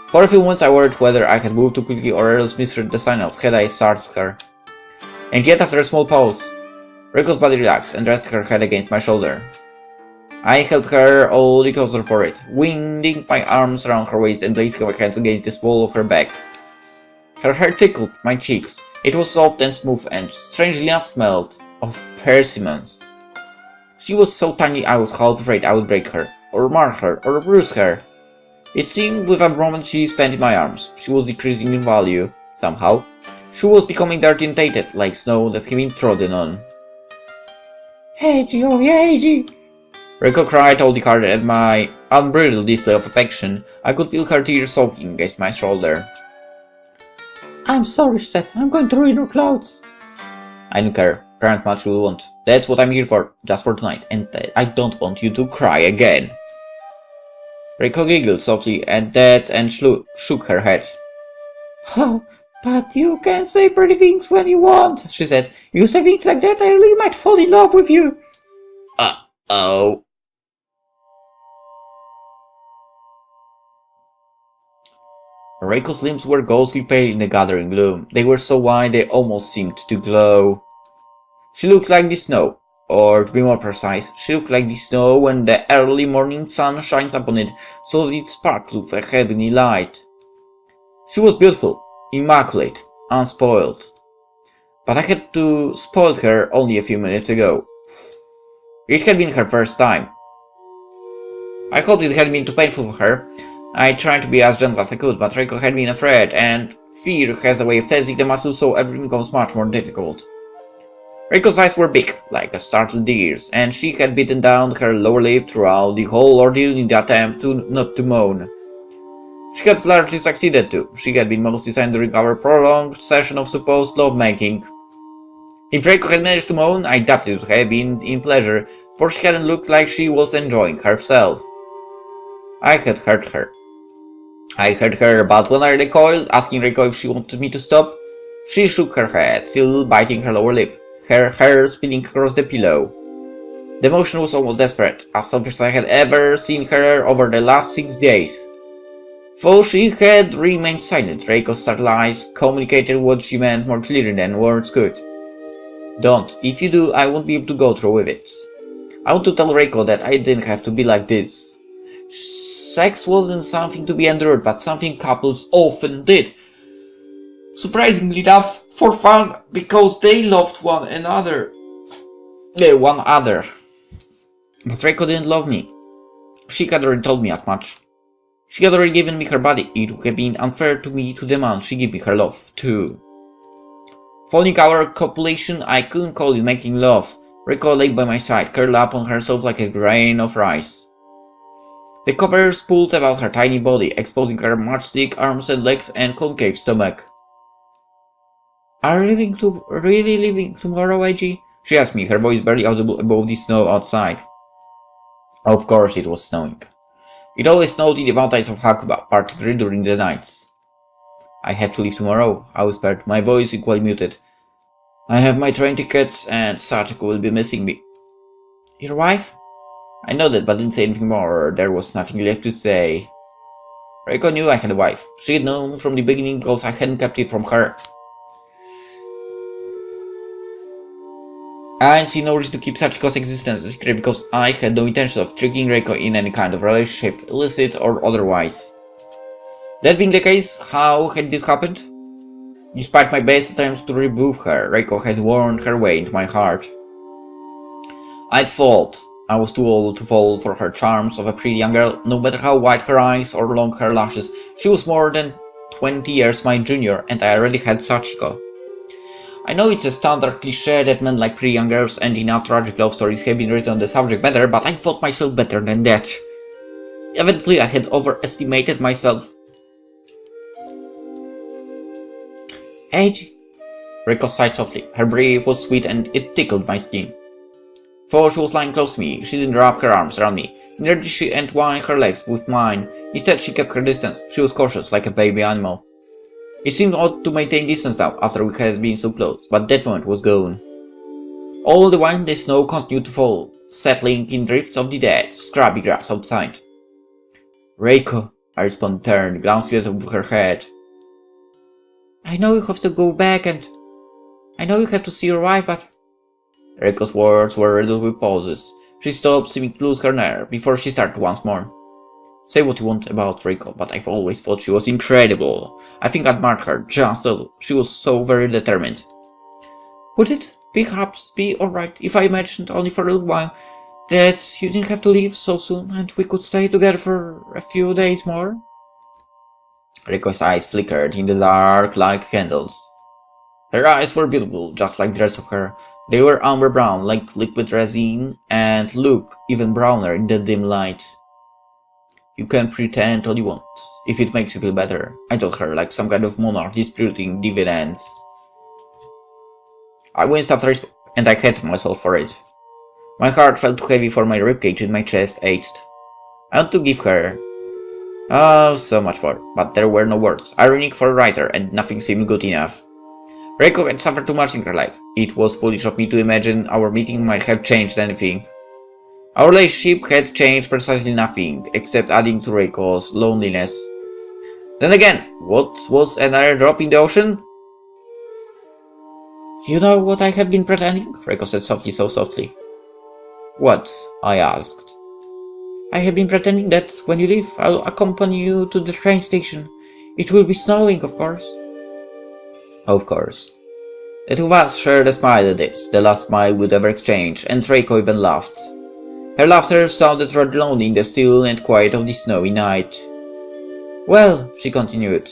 Speaker 1: For a few moments I worried whether I had moved too quickly or else misread the signals had I startled her. And yet after a small pause, Reiko's body relaxed and rested her head against my shoulder. I held her all the closer for it, winding my arms around her waist and placing my hands against the small of her back. Her hair tickled my cheeks. It was soft and smooth and, strangely enough, smelled of persimmons. She was so tiny I was half afraid I would break her, or mark her, or bruise her. It seemed with every moment she spent in my arms, she was decreasing in value, somehow. She was becoming dirty and tainted, like snow that had been trodden on.
Speaker 2: Eiji, oh Eiji!
Speaker 1: Reiko cried all the harder at my unbridled display of affection. I could feel her tears soaking against my shoulder.
Speaker 2: I'm sorry, she said. I'm going to ruin your clothes.
Speaker 1: I don't care. Grant much you want. That's what I'm here for, just for tonight, and I don't want you to cry again. Reiko giggled softly at that and shook her head.
Speaker 2: Oh, but you can say pretty things when you want, she said. You say things like that, I really might fall in love with you.
Speaker 1: Uh-oh. Reiko's limbs were ghostly pale in the gathering gloom. They were so wide they almost seemed to glow. She looked like the snow, or to be more precise, she looked like the snow when the early morning sun shines upon it so that it sparkles with a heavenly light. She was beautiful, immaculate, unspoiled. But I had to spoil her only a few minutes ago. It had been her first time. I hoped it hadn't been too painful for her. I tried to be as gentle as I could, but Reiko had been afraid, and fear has a way of tensing the muscles so everything becomes much more difficult. Reiko's eyes were big, like a startled deer's, and she had bitten down her lower lip throughout the whole ordeal in the attempt not to moan. She had largely succeeded too. She had been mostly signed during our prolonged session of supposed lovemaking. If Reiko had managed to moan, I doubted it would have been in pleasure, for she hadn't looked like she was enjoying herself. I had hurt her. But when I recoiled, asking Reiko if she wanted me to stop, she shook her head, still biting her lower lip, her hair spinning across the pillow. The motion was almost desperate, as soft as I had ever seen her over the last 6 days. Though she had remained silent, Reiko's startled eyes communicated what she meant more clearly than words could. Don't. If you do, I won't be able to go through with it. I want to tell Reiko that I didn't have to be like this. Sex wasn't something to be endured, but something couples often did. Surprisingly enough, for fun, because they loved one another. But Reiko didn't love me. She had already told me as much. She had already given me her body. It would have been unfair to me to demand she give me her love, too. Following our copulation, I couldn't call it making love. Reiko lay by my side, curled up on herself like a grain of rice. The covers pulled about her tiny body, exposing her matchstick arms and legs and concave stomach. Are you really leaving tomorrow, Eiji? She asked me, her voice barely audible above the snow outside. Of course it was snowing. It always snowed in the mountains of Hakuba, particularly during the nights. I have to leave tomorrow, I whispered, my voice equally muted. I have my train tickets and Sachiko will be missing me. Your wife? I nodded but didn't say anything more. There was nothing left to say. Reiko knew I had a wife. She had known from the beginning because I hadn't kept it from her. I see no reason to keep Sachiko's existence a secret because I had no intention of tricking Reiko in any kind of relationship, illicit or otherwise. That being the case, how had this happened? Despite my best attempts to rebuff her, Reiko had worn her way into my heart. I thought I was too old to fall for her charms of a pretty young girl, no matter how white her eyes or long her lashes. She was more than 20 years my junior, and I already had Sachiko. I know it's a standard cliché that men like pretty young girls, and enough tragic love stories have been written on the subject matter, but I thought myself better than that. Evidently I had overestimated myself.
Speaker 2: Eiji.
Speaker 1: Reiko sighed softly. Her breath was sweet and it tickled my skin. Though she was lying close to me, she didn't wrap her arms around me. Neither did she entwine her legs with mine. Instead, she kept her distance. She was cautious, like a baby animal. It seemed odd to maintain distance now, after we had been so close, but that moment was gone. All the while, the snow continued to fall, settling in drifts of the dead, scrubby grass outside. Reiko, I responded, turned, glancing over her head. I know you have to go back and I know you have to see your wife, but... Reiko's words were riddled with pauses. She stopped, seeming to lose her nerve, before she started once more. Say what you want about Reiko, but I've always thought she was incredible. I think I'd mark her, just a little. She was so very determined. Would it perhaps be alright if I imagined only for a little while that you didn't have to leave so soon and we could stay together for a few days more? Reiko's eyes flickered in the dark like candles. Her eyes were beautiful, just like the rest of her. They were amber brown, like liquid resin, and looked even browner in the dim light. You can pretend all you want, if it makes you feel better, I told her, like some kind of monarch disputing dividends. I winced after I spoke, and I hated myself for it. My heart felt too heavy for my ribcage and my chest ached. I wanted to give her... oh, so much more, but there were no words. Ironic for a writer, and nothing seemed good enough. Reiko had suffered too much in her life. It was foolish of me to imagine our meeting might have changed anything. Our relationship had changed precisely nothing, except adding to Reiko's loneliness. Then again, what was another drop in the ocean?
Speaker 2: You know what I have been pretending?
Speaker 1: Reiko said softly, so softly. What? I asked.
Speaker 2: I have been pretending that when you leave, I'll accompany you to the train station. It will be snowing, of course.
Speaker 1: Of course. The two of us shared a smile at this, the last smile we'd ever exchange, and Reiko even laughed. Her laughter sounded rather lonely in the still and quiet of the snowy night.
Speaker 2: Well, she continued,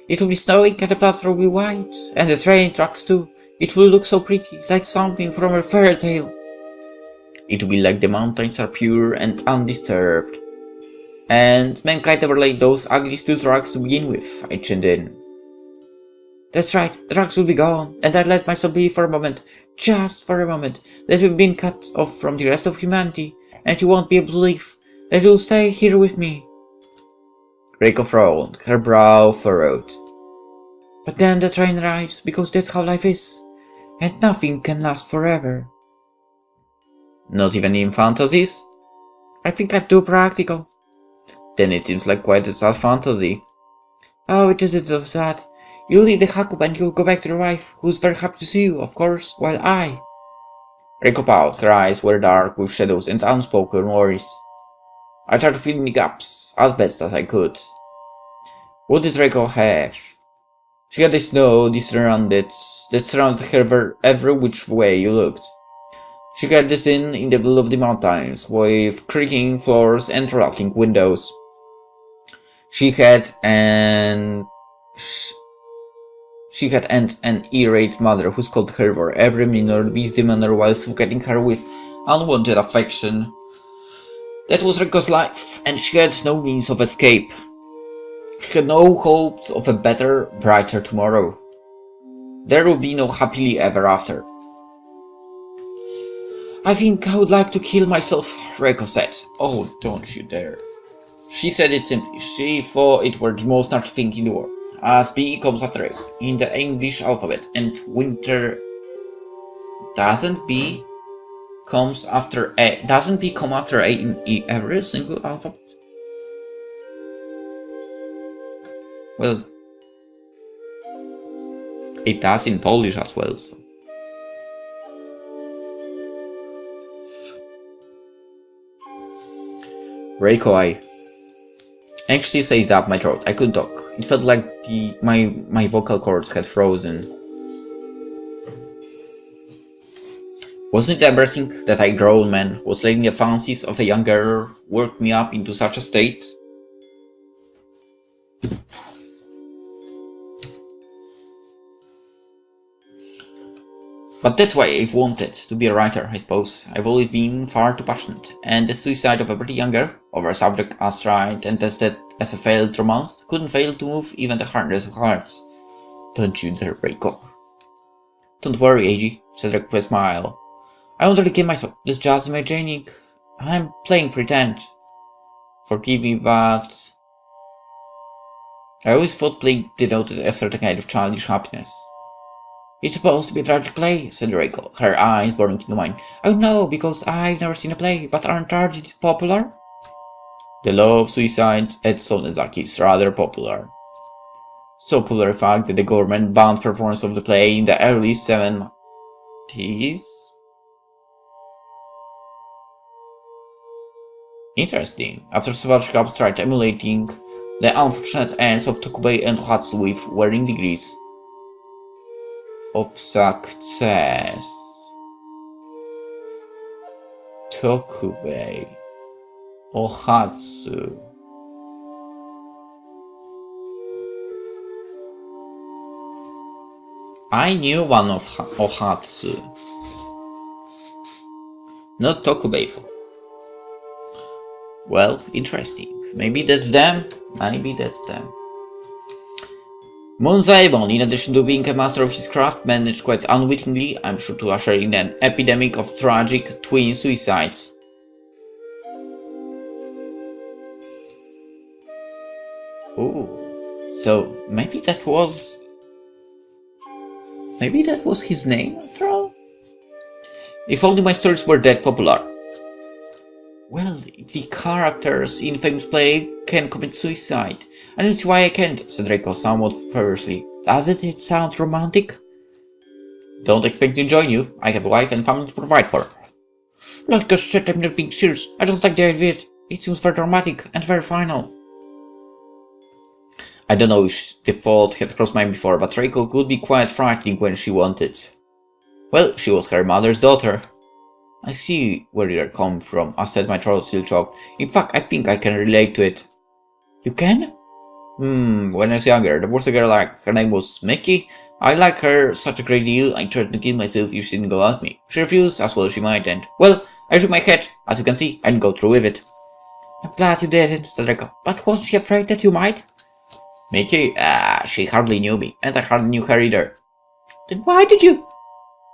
Speaker 2: it will be snowing and the platform will be white, and the train tracks too. It will look so pretty, like something from a fairy tale.
Speaker 1: It will be like the mountains are pure and undisturbed. And mankind never laid those ugly steel tracks to begin with, I chimed in.
Speaker 2: That's right, the tracks will be gone, and I let myself believe for a moment, just for a moment, that we've been cut off from the rest of humanity, and you won't be able to leave, that you'll stay here with me.
Speaker 1: Reiko frowned, her brow furrowed.
Speaker 2: But then the train arrives, because that's how life is, and nothing can last forever.
Speaker 1: Not even in fantasies?
Speaker 2: I think I'm too practical.
Speaker 1: Then it seems like quite a sad fantasy.
Speaker 2: Oh, it isn't so sad. You'll leave the Hakuba and you'll go back to your wife, who's very happy to see you, of course, while I...
Speaker 1: Reiko paused, her eyes were dark with shadows and unspoken worries. I tried to fill in the gaps, as best as I could. What did Reiko have? She had the snow that surrounded her every which way you looked. She had this inn in the middle of the mountains, with creaking floors and rattling windows. She had an irate mother who scolded her for every minor misdemeanor while suffocating her with unwanted affection. That was Reiko's life, and she had no means of escape. She had no hopes of a better, brighter tomorrow. There would be no happily ever after.
Speaker 2: I think I would like to kill myself,
Speaker 1: Reiko said. Oh, don't you dare. She said it simply. She thought it were the most natural thing in the world. As B comes after A in the English alphabet, and winter... Doesn't B come after A in every single alphabet? Well, it does in Polish as well, so... Reiko, I anxiously seized up my throat. I couldn't talk. It felt like my vocal cords had frozen. Wasn't it embarrassing that a grown man was letting the fancies of a young girl work me up into such a state? But that's why I've wanted to be a writer, I suppose. I've always been far too passionate, and the suicide of a pretty young girl, over a subject as tried and tested as a failed romance, couldn't fail to move even the hardest of hearts. Don't you dare, Reiko. Don't worry, AG, said Rick with a smile. I won't really kill myself. It's just imagining. I'm playing pretend. Forgive me, but I always thought playing denoted a certain kind of childish happiness. It's supposed to be a tragic play, said Reiko, her eyes burning into mine. Oh no, because I've never seen a play, but aren't tragedies popular? The law of suicides at Sonezaki is rather popular. So popular, in fact, that the government banned performance of the play in the early 70s. Interesting. After several clubs tried emulating the unfortunate ends of Tokubei and Hatsu with varying degrees of success. Tokubei or Hatsu. I knew one of Ohatsu. Not Tokubei. Well, interesting. Maybe that's them. Maybe that's them. Monzaemon, in addition to being a master of his craft, managed quite unwittingly, I'm sure, to usher in an epidemic of tragic twin suicides. Ooh, so maybe that was his name after all? If only my stories were that popular. Well, if the characters in famous play can commit suicide, I don't see why I can't, said Reiko somewhat furiously. Doesn't it sound romantic? Don't expect me to join you. I have a wife and family to provide for. Like I said, I'm not being serious. I just like the idea. It seems very dramatic and very final. I don't know if the thought had crossed my mind before, but Reiko could be quite frightening when she wanted. Well, she was her mother's daughter. I see where you're coming from, I said, my throat still choked. In fact, I think I can relate to it. You can? When I was younger, there was a girl her name was Mickey. I liked her such a great deal, I tried to kill myself if she didn't go at me. She refused, as well as she might, and, well, I shook my head. As you can see, I didn't go through with it. I'm glad you didn't, said Reiko. But wasn't she afraid that you might? Mickey? She hardly knew me, and I hardly knew her either. Then why did you?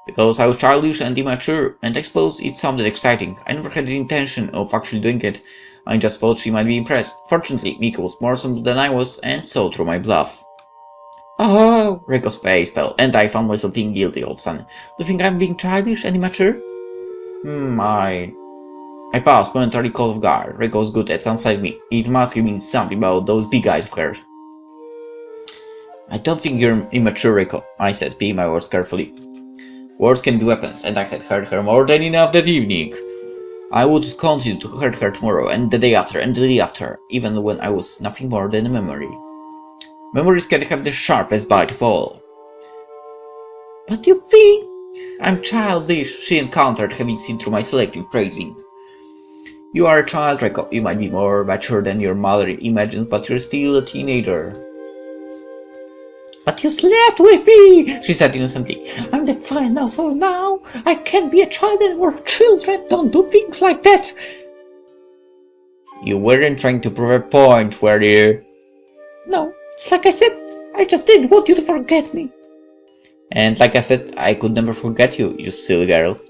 Speaker 1: Because I was childish and immature, and I suppose it sounded exciting. I never had the intention of actually doing it. I just thought she might be impressed. Fortunately, Miko was more simple than I was, and so threw my bluff. Oh, Reiko's face fell, and I found myself feeling guilty all of a sudden. Do you think I'm being childish and immature? I passed, momentarily caught off guard. Reiko was good at unsettling me. It must have been something about those big eyes of hers. I don't think you're immature, Reiko, I said, picking my words carefully. Words can be weapons, and I had hurt her more than enough that evening. I would continue to hurt her tomorrow, and the day after, and the day after, even when I was nothing more than a memory. Memories can have the sharpest bite of all. But you think I'm childish, she encountered, having seen through my selective praising. You are a child, Reiko. You might be more mature than your mother imagines, but you're still a teenager. But you slept with me, she said innocently. I'm defiant now, so now I can't be a child anymore. Children don't do things like that. You weren't trying to prove a point, were you? No, it's like I said, I just didn't want you to forget me. And like I said, I could never forget you, you silly girl.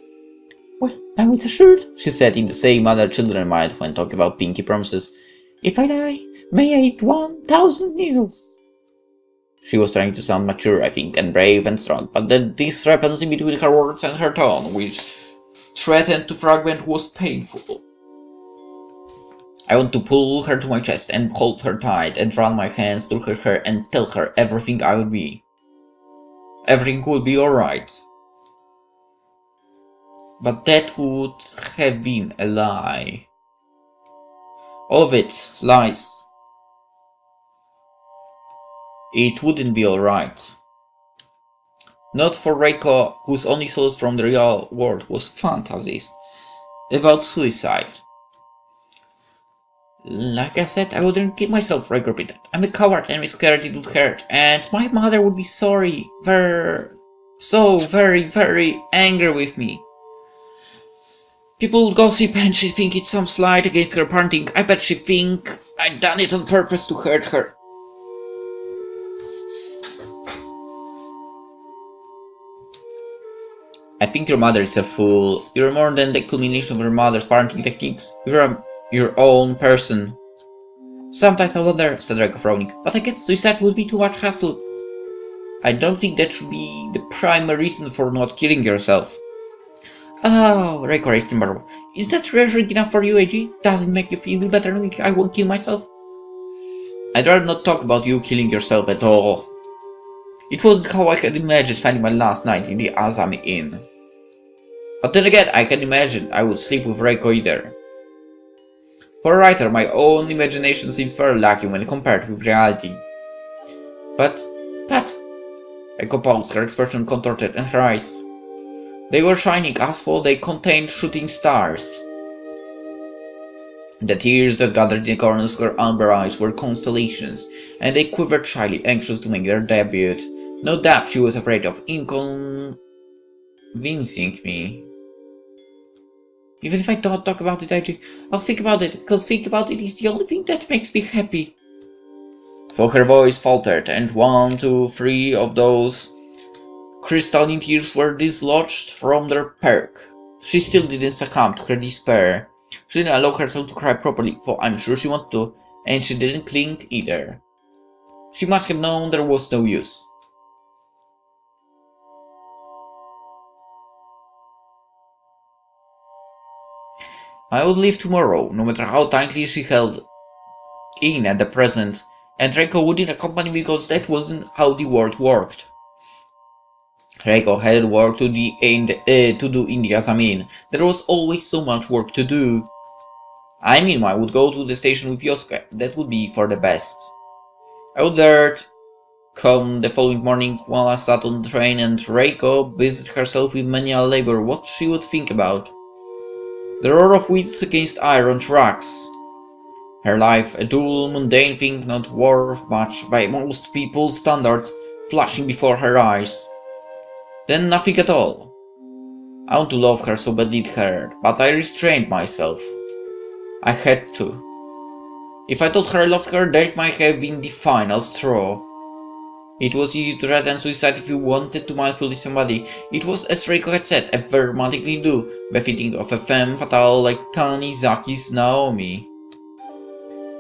Speaker 1: Well, now it's assured, she said in the same manner children might when talking about pinky promises. If I die, may I eat 1,000 needles. She was trying to sound mature, I think, and brave and strong, but the discrepancy between her words and her tone, which threatened to fragment, was painful. I want to pull her to my chest and hold her tight and run my hands through her hair and tell her everything I will be. Everything will be alright. But that would have been a lie. All of it, lies. It wouldn't be alright. Not for Reiko, whose only solace from the real world was fantasies about suicide. Like I said, I wouldn't kill myself, Reiko repeated. I'm a coward and I'm scared it would hurt, and my mother would be sorry, very angry with me. People would gossip and she'd think it's some slight against her parenting. I bet she'd think I'd done it on purpose to hurt her. I think your mother is a fool. You're more than the culmination of your mother's parenting techniques. You're your own person. Sometimes I wonder, said Reiko frowning, but I guess suicide would be too much hassle. I don't think that should be the primary reason for not killing yourself. Oh, Reiko raised him barrel. Is that reassuring enough for you, AG? Does it make you feel better knowing I won't kill myself? I'd rather not talk about you killing yourself at all. It wasn't how I had imagined spending my last night in the Azami Inn. But then again, I had imagined I would sleep with Reiko either. For a writer, my own imagination seemed fairly lacking when compared with reality. But... Reiko paused, her expression contorted, and her eyes. They were shining as though they contained shooting stars. The tears that gathered in the corners of her amber eyes were constellations, and they quivered shyly, anxious to make their debut. No doubt she was afraid of inconveniencing me. Even if I don't talk about it, I'll think about it, because think about it is the only thing that makes me happy. For her voice faltered, and 1, 2, 3 of those crystalline tears were dislodged from their perk. She still didn't succumb to her despair. She didn't allow herself to cry properly, for I'm sure she wanted to, and she didn't cling either. She must have known there was no use. I would leave tomorrow, no matter how tightly she held in at the present, and Reiko wouldn't accompany me because that wasn't how the world worked. Reiko had work to do in the Azami. There was always so much work to do. I meanwhile would go to the station with Yosuke. That would be for the best. I would dare come the following morning while I sat on the train and Reiko busied herself with manual labor what she would think about. The roar of wheels against iron tracks. Her life, a dull, mundane thing not worth much by most people's standards, flashing before her eyes. Then nothing at all. I want to love her so badly it hurt, but I restrained myself. I had to. If I told her I loved her, that might have been the final straw. It was easy to threaten suicide if you wanted to manipulate somebody. It was, as Reiko had said, a very romantic thing to do, befitting of a femme fatale like Tanizaki's Naomi.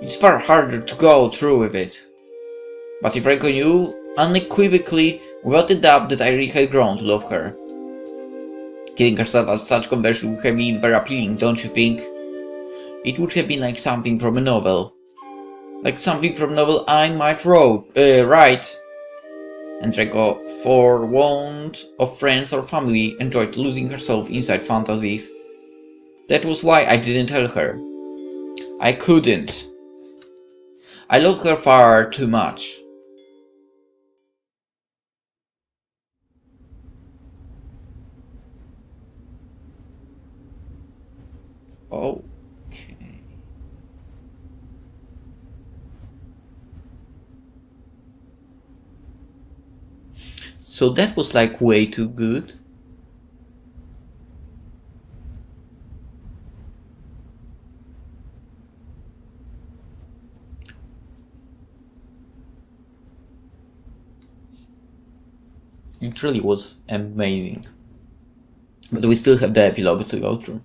Speaker 1: It's far harder to go through with it. But if Reiko knew, unequivocally, without a doubt, that I really had grown to love her. Killing herself at such conversion would have been very appealing, don't you think? It would have been like something from a novel. Like something from a novel I might write. And Reiko, for want of friends or family, enjoyed losing herself inside fantasies. That was why I didn't tell her. I couldn't. I loved her far too much. Okay. So that was like way too good. It really was amazing. But we still have the epilogue to go through.